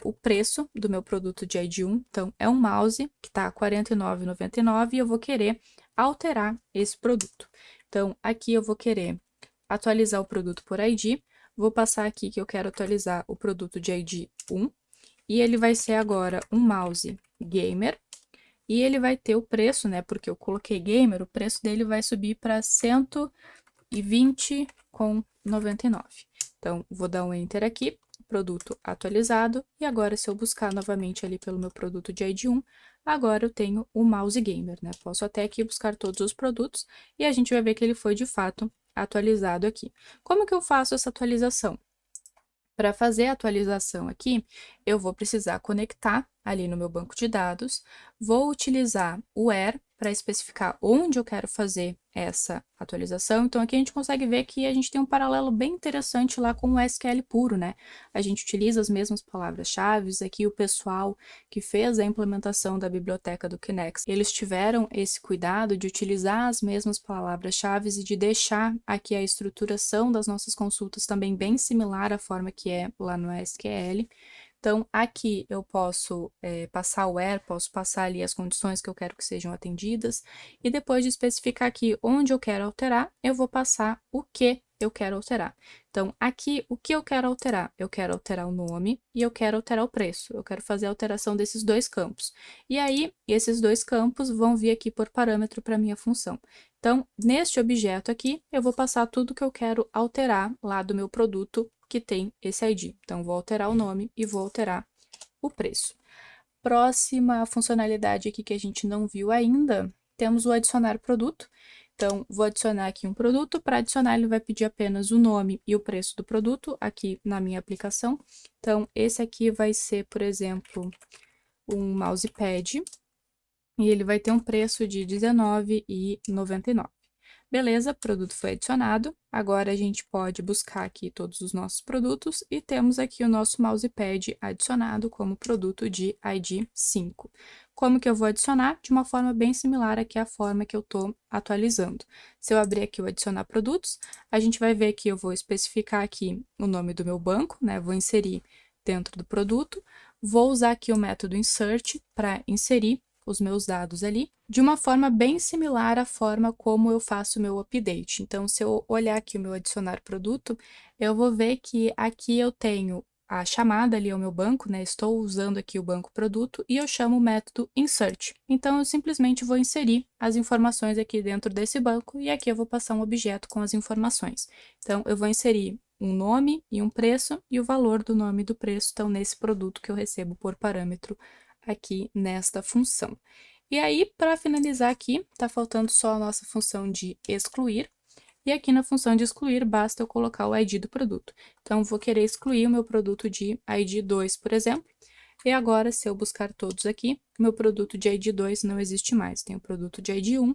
o preço do meu produto de ID 1. Então, é um mouse que está R$ 49,99 e eu vou querer alterar esse produto. Então, aqui eu vou querer atualizar o produto por ID. Vou passar aqui que eu quero atualizar o produto de ID 1. E ele vai ser agora um mouse gamer. E ele vai ter o preço, né? Porque eu coloquei gamer, o preço dele vai subir para R$ 120,99. Então, vou dar um enter aqui, produto atualizado. E agora, se eu buscar novamente ali pelo meu produto de ID 1, agora eu tenho o mouse gamer, né? Posso até aqui buscar todos os produtos e a gente vai ver que ele foi de fato atualizado aqui. Como que eu faço essa atualização? Para fazer a atualização aqui, eu vou precisar conectar ali no meu banco de dados, vou utilizar o where para especificar onde eu quero fazer essa atualização. Então, aqui a gente consegue ver que a gente tem um paralelo bem interessante lá com o SQL puro, né? A gente utiliza as mesmas palavras-chave. Aqui o pessoal que fez a implementação da biblioteca do Kinext, eles tiveram esse cuidado de utilizar as mesmas palavras-chave e de deixar aqui a estruturação das nossas consultas também bem similar à forma que é lá no SQL. Então, aqui eu posso passar o where, posso passar ali as condições que eu quero que sejam atendidas, e depois de especificar aqui onde eu quero alterar, eu vou passar o que eu quero alterar. Então, aqui, o que eu quero alterar? Eu quero alterar o nome e eu quero alterar o preço. Eu quero fazer a alteração desses dois campos. E aí, esses dois campos vão vir aqui por parâmetro para a minha função. Então, neste objeto aqui, eu vou passar tudo que eu quero alterar lá do meu produto que tem esse ID. Então, vou alterar o nome e vou alterar o preço. Próxima funcionalidade aqui que a gente não viu ainda, temos o adicionar produto. Então, vou adicionar aqui um produto. Para adicionar, ele vai pedir apenas o nome e o preço do produto aqui na minha aplicação. Então, esse aqui vai ser, por exemplo, um mousepad. E ele vai ter um preço de R$ 19,99. Beleza, produto foi adicionado. Agora a gente pode buscar aqui todos os nossos produtos e temos aqui o nosso mousepad adicionado como produto de ID 5. Como que eu vou adicionar? De uma forma bem similar aqui à forma que eu estou atualizando. Se eu abrir aqui o adicionar produtos, a gente vai ver que eu vou especificar aqui o nome do meu banco, né? Vou inserir dentro do produto. Vou usar aqui o método insert para inserir os meus dados ali, de uma forma bem similar à forma como eu faço o meu update. Então, se eu olhar aqui o meu adicionar produto, eu vou ver que aqui eu tenho a chamada ali ao meu banco, né? Estou usando aqui o banco produto e eu chamo o método insert. Então, eu simplesmente vou inserir as informações aqui dentro desse banco e aqui eu vou passar um objeto com as informações. Então, eu vou inserir um nome e um preço e o valor do nome e do preço estão nesse produto que eu recebo por parâmetro aqui nesta função. E aí, para finalizar aqui, está faltando só a nossa função de excluir. E aqui na função de excluir, basta eu colocar o ID do produto. Então, vou querer excluir o meu produto de ID 2, por exemplo. E agora, se eu buscar todos aqui, meu produto de ID 2 não existe mais. Tem o produto de ID 1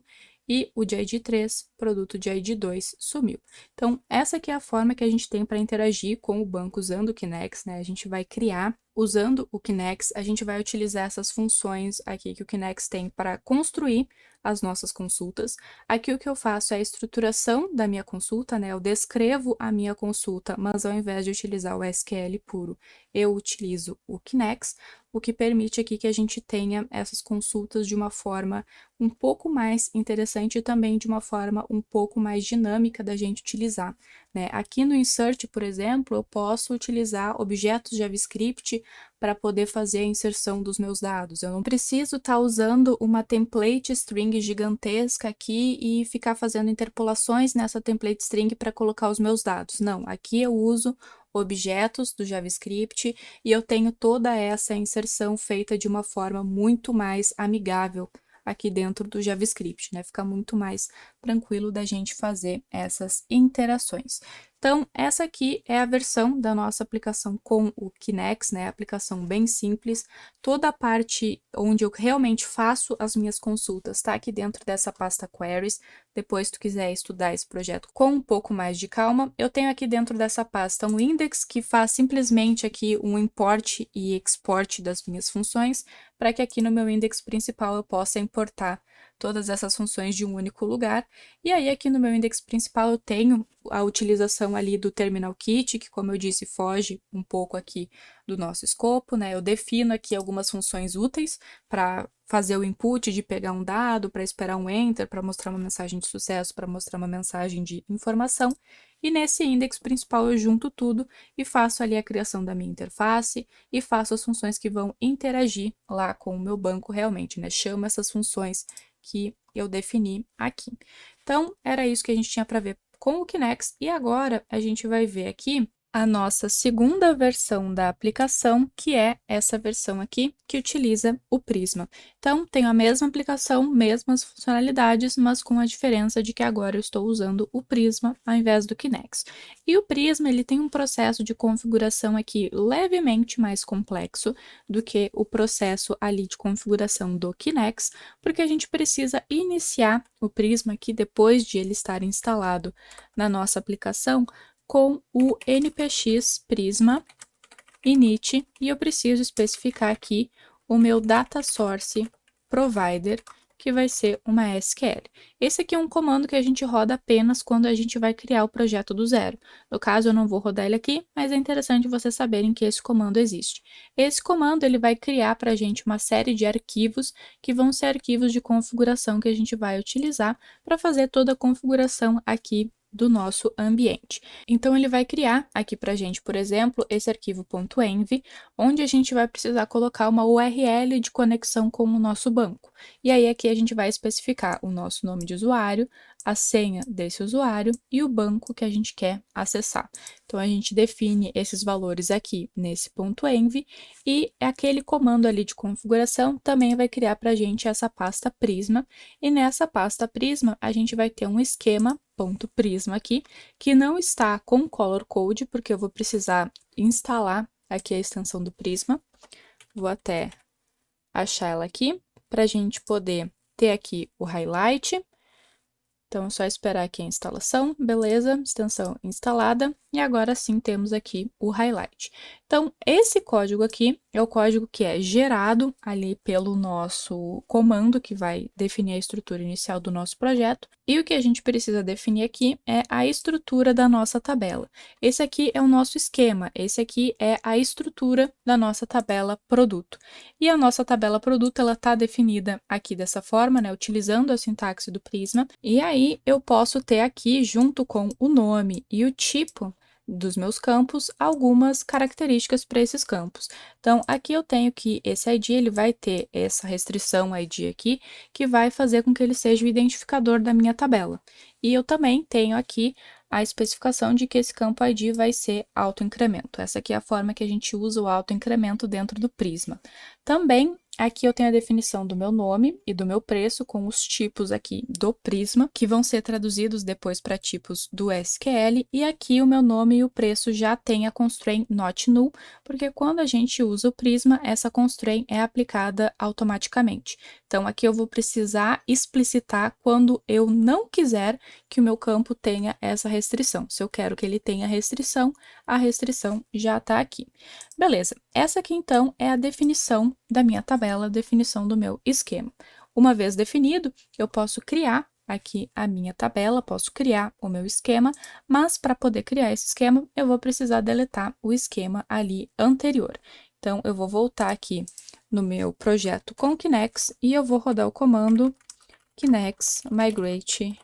e o de ID 3, produto de ID 2 sumiu. Então, essa aqui é a forma que a gente tem para interagir com o banco usando o Kinex, né? A gente vai criar, usando o Kinex, a gente vai utilizar essas funções aqui que o Kinex tem para construir as nossas consultas. Aqui o que eu faço é a estruturação da minha consulta, né? Eu descrevo a minha consulta, mas ao invés de utilizar o SQL puro, eu utilizo o Kinex, o que permite aqui que a gente tenha essas consultas de uma forma um pouco mais interessante e também de uma forma um pouco mais dinâmica da gente utilizar, né? Aqui no Insert, por exemplo, eu posso utilizar objetos JavaScript para poder fazer a inserção dos meus dados. Eu não preciso estar usando uma template string gigantesca aqui e ficar fazendo interpolações nessa template string para colocar os meus dados. Não, aqui eu uso objetos do JavaScript e eu tenho toda essa inserção feita de uma forma muito mais amigável aqui dentro do JavaScript, né? Fica muito mais tranquilo da gente fazer essas interações. Então, essa aqui é a versão da nossa aplicação com o Kinex, né? Aplicação bem simples. Toda a parte onde eu realmente faço as minhas consultas está aqui dentro dessa pasta Queries. Depois, se tu quiser estudar esse projeto com um pouco mais de calma, eu tenho aqui dentro dessa pasta um index que faz simplesmente aqui um import e export das minhas funções, para que aqui no meu index principal eu possa importar todas essas funções de um único lugar. E aí aqui no meu index principal eu tenho a utilização ali do terminal kit, que como eu disse, foge um pouco aqui do nosso escopo, né? Eu defino aqui algumas funções úteis para fazer o input de pegar um dado, para esperar um enter, para mostrar uma mensagem de sucesso, para mostrar uma mensagem de informação. E nesse index principal eu junto tudo e faço ali a criação da minha interface e faço as funções que vão interagir lá com o meu banco realmente, né? Chamo essas funções que eu defini aqui. Então, era isso que a gente tinha para ver com o Kinex, e agora a gente vai ver aqui a nossa segunda versão da aplicação, que é essa versão aqui, que utiliza o Prisma. Então, tenho a mesma aplicação, mesmas funcionalidades, mas com a diferença de que agora eu estou usando o Prisma ao invés do Kinex. E o Prisma, ele tem um processo de configuração aqui levemente mais complexo do que o processo ali de configuração do Kinex, porque a gente precisa iniciar o Prisma aqui depois de ele estar instalado na nossa aplicação com o npx prisma init, e eu preciso especificar aqui o meu data source provider, que vai ser uma SQL. Esse aqui é um comando que a gente roda apenas quando a gente vai criar o projeto do zero. No caso, eu não vou rodar ele aqui, mas é interessante vocês saberem que esse comando existe. Esse comando ele vai criar para a gente uma série de arquivos, que vão ser arquivos de configuração que a gente vai utilizar para fazer toda a configuração aqui do nosso ambiente. Então, ele vai criar aqui para a gente, por exemplo, esse arquivo .env, onde a gente vai precisar colocar uma URL de conexão com o nosso banco. E aí, aqui a gente vai especificar o nosso nome de usuário, a senha desse usuário e o banco que a gente quer acessar. Então, a gente define esses valores aqui nesse .env, e aquele comando ali de configuração também vai criar para a gente essa pasta Prisma, e nessa pasta Prisma a gente vai ter um esquema .prisma aqui, que não está com color code, porque eu vou precisar instalar aqui a extensão do Prisma. Vou até achar ela aqui, para a gente poder ter aqui o highlight, Então, é só esperar aqui a instalação, beleza, extensão instalada, e agora sim temos aqui o highlight. Então, esse código aqui é o código que é gerado ali pelo nosso comando, que vai definir a estrutura inicial do nosso projeto, e o que a gente precisa definir aqui é a estrutura da nossa tabela. Esse aqui é o nosso esquema, esse aqui é a estrutura da nossa tabela produto. E a nossa tabela produto, ela está definida aqui dessa forma, né, utilizando a sintaxe do Prisma, e aí eu posso ter aqui, junto com o nome e o tipo dos meus campos, algumas características para esses campos. Então, aqui eu tenho que esse ID, ele vai ter essa restrição ID aqui, que vai fazer com que ele seja o identificador da minha tabela. E eu também tenho aqui a especificação de que esse campo ID vai ser autoincremento. Essa aqui é a forma que a gente usa o autoincremento dentro do Prisma. Também aqui eu tenho a definição do meu nome e do meu preço com os tipos aqui do Prisma, que vão ser traduzidos depois para tipos do SQL, e aqui o meu nome e o preço já tem a constraint not null, porque quando a gente usa o Prisma, essa constraint é aplicada automaticamente. Então, aqui eu vou precisar explicitar quando eu não quiser que o meu campo tenha essa restrição. Se eu quero que ele tenha restrição, a restrição já está aqui. Beleza, essa aqui então é a definição da minha tabela, definição do meu esquema. Uma vez definido, eu posso criar aqui a minha tabela, posso criar o meu esquema, mas para poder criar esse esquema, eu vou precisar deletar o esquema ali anterior. Então, eu vou voltar aqui no meu projeto com Kinex e eu vou rodar o comando Kinex migrate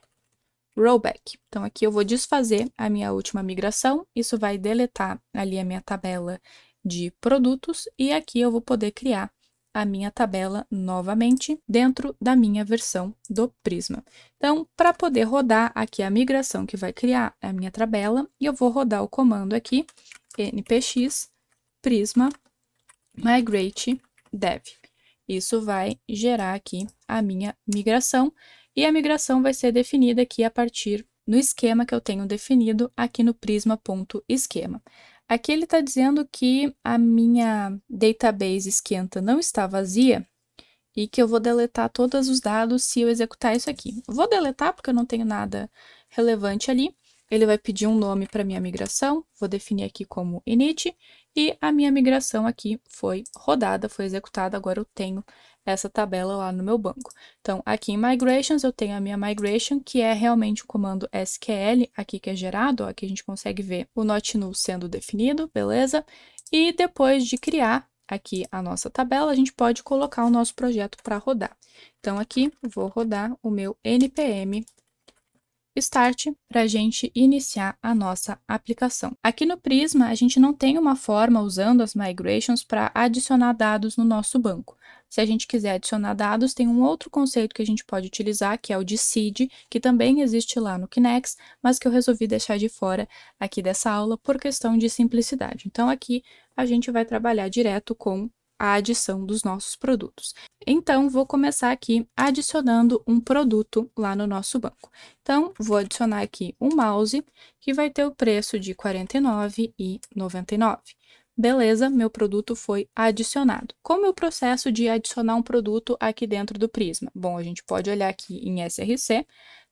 rollback. Então, aqui eu vou desfazer a minha última migração, isso vai deletar ali a minha tabela de produtos, e aqui eu vou poder criar a minha tabela novamente dentro da minha versão do Prisma. Então, para poder rodar aqui a migração que vai criar a minha tabela, eu vou rodar o comando aqui, npx prisma migrate dev. Isso vai gerar aqui a minha migração, e a migração vai ser definida aqui a partir no esquema que eu tenho definido aqui no prisma.esquema. Aqui ele está dizendo que a minha database esquenta não está vazia e que eu vou deletar todos os dados se eu executar isso aqui. Vou deletar porque eu não tenho nada relevante ali. Ele vai pedir um nome para minha migração, vou definir aqui como init, e a minha migração aqui foi rodada, foi executada, agora eu tenho essa tabela lá no meu banco. Então, aqui em Migrations, eu tenho a minha migration, que é realmente o comando SQL, aqui que é gerado, ó, aqui a gente consegue ver o not null sendo definido, beleza? E depois de criar aqui a nossa tabela, a gente pode colocar o nosso projeto para rodar. Então, aqui vou rodar o meu npm Start para a gente iniciar a nossa aplicação. Aqui no Prisma, a gente não tem uma forma usando as migrations para adicionar dados no nosso banco. Se a gente quiser adicionar dados, tem um outro conceito que a gente pode utilizar, que é o de seed, que também existe lá no Kinex, mas que eu resolvi deixar de fora aqui dessa aula por questão de simplicidade. Então, aqui a gente vai trabalhar direto com a adição dos nossos produtos. Então, vou começar aqui adicionando um produto lá no nosso banco. Então, vou adicionar aqui um mouse, que vai ter o preço de R$ 49,99. Beleza, meu produto foi adicionado. Como é o processo de adicionar um produto aqui dentro do Prisma? Bom, a gente pode olhar aqui em SRC,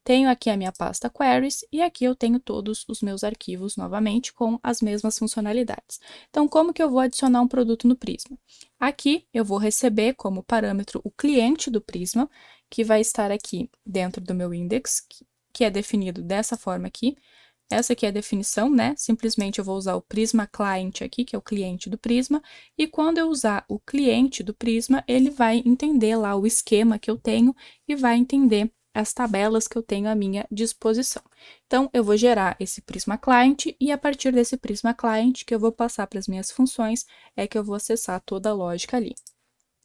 tenho aqui a minha pasta Queries e aqui eu tenho todos os meus arquivos novamente com as mesmas funcionalidades. Então, como que eu vou adicionar um produto no Prisma? Aqui eu vou receber como parâmetro o cliente do Prisma, que vai estar aqui dentro do meu index, que é definido dessa forma aqui. Essa aqui é a definição, né? Simplesmente eu vou usar o Prisma Client aqui, que é o cliente do Prisma, e quando eu usar o cliente do Prisma, ele vai entender lá o esquema que eu tenho e vai entender as tabelas que eu tenho à minha disposição. Então, eu vou gerar esse Prisma Client e a partir desse Prisma Client que eu vou passar para as minhas funções é que eu vou acessar toda a lógica ali.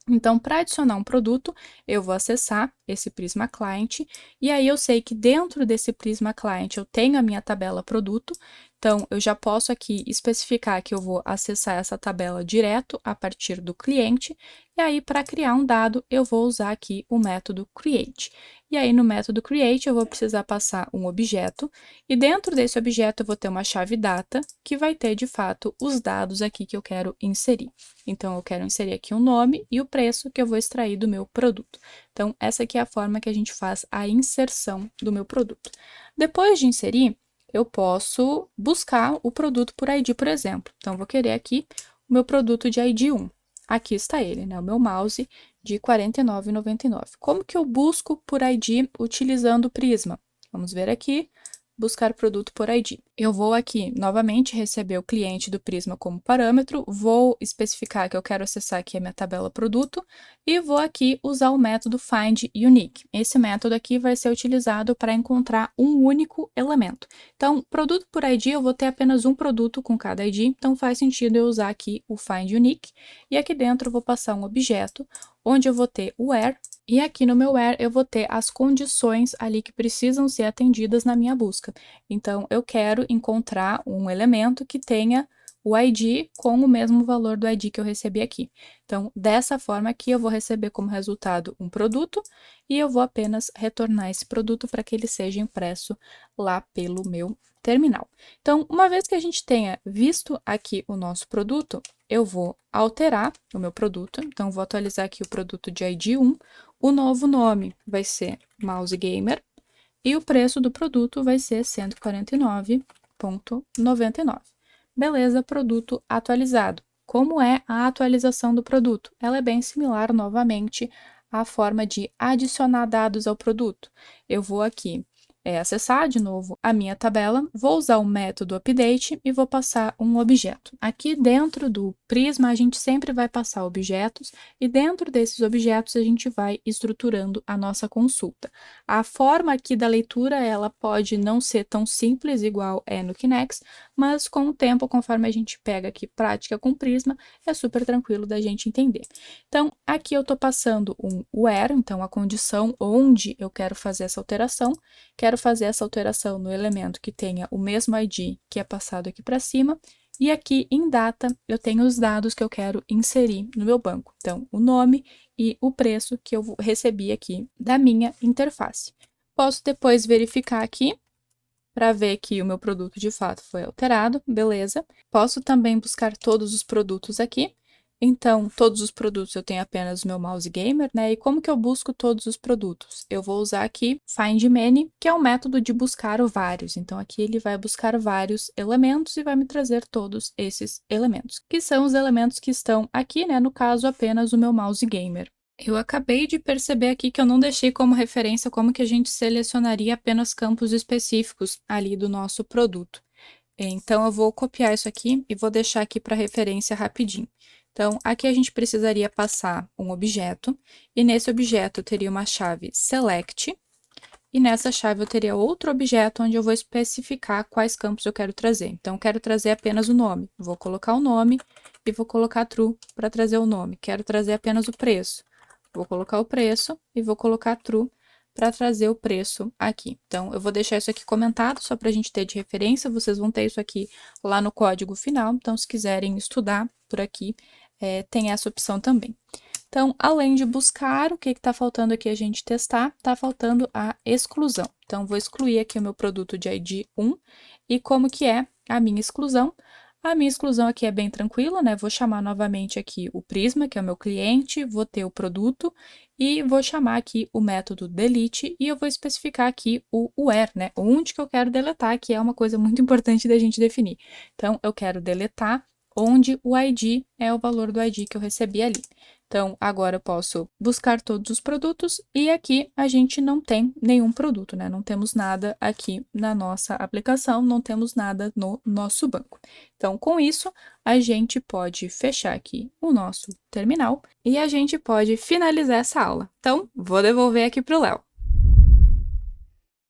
Então, para adicionar um produto, eu vou acessar esse Prisma Client, e aí eu sei que dentro desse Prisma Client eu tenho a minha tabela produto, então eu já posso aqui especificar que eu vou acessar essa tabela direto a partir do cliente, e aí para criar um dado eu vou usar aqui o método create. E aí no método create eu vou precisar passar um objeto e dentro desse objeto eu vou ter uma chave data que vai ter de fato os dados aqui que eu quero inserir. Então eu quero inserir aqui o nome e o preço que eu vou extrair do meu produto. Então essa aqui é a forma que a gente faz a inserção do meu produto. Depois de inserir, eu posso buscar o produto por ID, por exemplo. Então eu vou querer aqui o meu produto de ID 1. Aqui está ele, né? O meu mouse de R$ 49,99. Como que eu busco por ID utilizando o Prisma? Vamos ver aqui, buscar produto por ID. Eu vou aqui, novamente, receber o cliente do Prisma como parâmetro, vou especificar que eu quero acessar aqui a minha tabela produto e vou aqui usar o método find unique. Esse método aqui vai ser utilizado para encontrar um único elemento. Então, produto por ID, eu vou ter apenas um produto com cada ID, então faz sentido eu usar aqui o find unique. E aqui dentro eu vou passar um objeto, onde eu vou ter o where, e aqui no meu where eu vou ter as condições ali que precisam ser atendidas na minha busca. Então, eu quero encontrar um elemento que tenha o ID com o mesmo valor do ID que eu recebi aqui. Então, dessa forma aqui, eu vou receber como resultado um produto e eu vou apenas retornar esse produto para que ele seja impresso lá pelo meu terminal. Então, uma vez que a gente tenha visto aqui o nosso produto, eu vou alterar o meu produto. Então, vou atualizar aqui o produto de ID 1. O novo nome vai ser Mouse Gamer e o preço do produto vai ser R$ 149,99. Beleza, produto atualizado. Como é a atualização do produto? Ela é bem similar, novamente, à forma de adicionar dados ao produto. Eu vou aqui acessar de novo a minha tabela, vou usar o método update e vou passar um objeto. Aqui dentro do Prisma, a gente sempre vai passar objetos e dentro desses objetos a gente vai estruturando a nossa consulta. A forma aqui da leitura, ela pode não ser tão simples igual é no Kinex, mas com o tempo, conforme a gente pega aqui prática com Prisma, é super tranquilo da gente entender. Então, aqui eu estou passando um where, então a condição onde eu quero fazer essa alteração. Quero fazer essa alteração no elemento que tenha o mesmo ID que é passado aqui para cima. E aqui em data eu tenho os dados que eu quero inserir no meu banco. Então, o nome e o preço que eu recebi aqui da minha interface. Posso depois verificar aqui para ver que o meu produto de fato foi alterado, beleza. Posso também buscar todos os produtos aqui. Então, todos os produtos eu tenho apenas o meu mouse gamer, né? E como que eu busco todos os produtos? Eu vou usar aqui find many, que é um método de buscar o vários. Então, aqui ele vai buscar vários elementos e vai me trazer todos esses elementos, que são os elementos que estão aqui, né? No caso, apenas o meu mouse gamer. Eu acabei de perceber aqui que eu não deixei como referência como que a gente selecionaria apenas campos específicos ali do nosso produto. Então, eu vou copiar isso aqui e vou deixar aqui para referência rapidinho. Então, aqui a gente precisaria passar um objeto, e nesse objeto eu teria uma chave select, e nessa chave eu teria outro objeto onde eu vou especificar quais campos eu quero trazer. Então, eu quero trazer apenas o nome. Vou colocar o nome e vou colocar true para trazer o nome. Quero trazer apenas o preço. Vou colocar o preço e vou colocar true para trazer o preço aqui. Então, eu vou deixar isso aqui comentado só para a gente ter de referência. Vocês vão ter isso aqui lá no código final. Então, se quiserem estudar por aqui, tem essa opção também. Então, além de buscar, o que está faltando aqui a gente testar? Está faltando a exclusão. Então, vou excluir aqui o meu produto de ID 1. E como que é a minha exclusão? A minha exclusão aqui é bem tranquila, né? Vou chamar novamente aqui o Prisma, que é o meu cliente, vou ter o produto e vou chamar aqui o método delete e eu vou especificar aqui o where, né? Onde que eu quero deletar, que é uma coisa muito importante da gente definir. Então, eu quero deletar onde o ID é o valor do ID que eu recebi ali. Então, agora eu posso buscar todos os produtos e aqui a gente não tem nenhum produto, né? Não temos nada aqui na nossa aplicação, não temos nada no nosso banco. Então, com isso, a gente pode fechar aqui o nosso terminal e a gente pode finalizar essa aula. Então, vou devolver aqui para o Léo.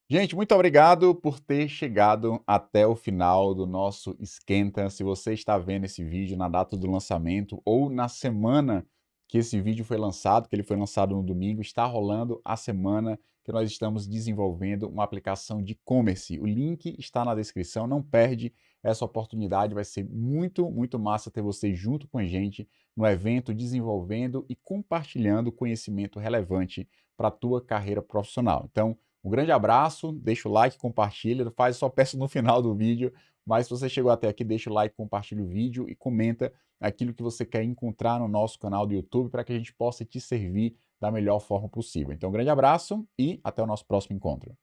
Gente, muito obrigado por ter chegado até o final do nosso Esquenta. Se você está vendo esse vídeo na data do lançamento ou na semana que esse vídeo foi lançado, que ele foi lançado no domingo, está rolando a semana que nós estamos desenvolvendo uma aplicação de e-commerce. O link está na descrição, não perde essa oportunidade, vai ser muito, muito massa ter você junto com a gente no evento, desenvolvendo e compartilhando conhecimento relevante para a tua carreira profissional. Então, um grande abraço, deixa o like, compartilha, só peço no final do vídeo, mas se você chegou até aqui, deixa o like, compartilha o vídeo e comenta aquilo que você quer encontrar no nosso canal do YouTube para que a gente possa te servir da melhor forma possível. Então, um grande abraço e até o nosso próximo encontro.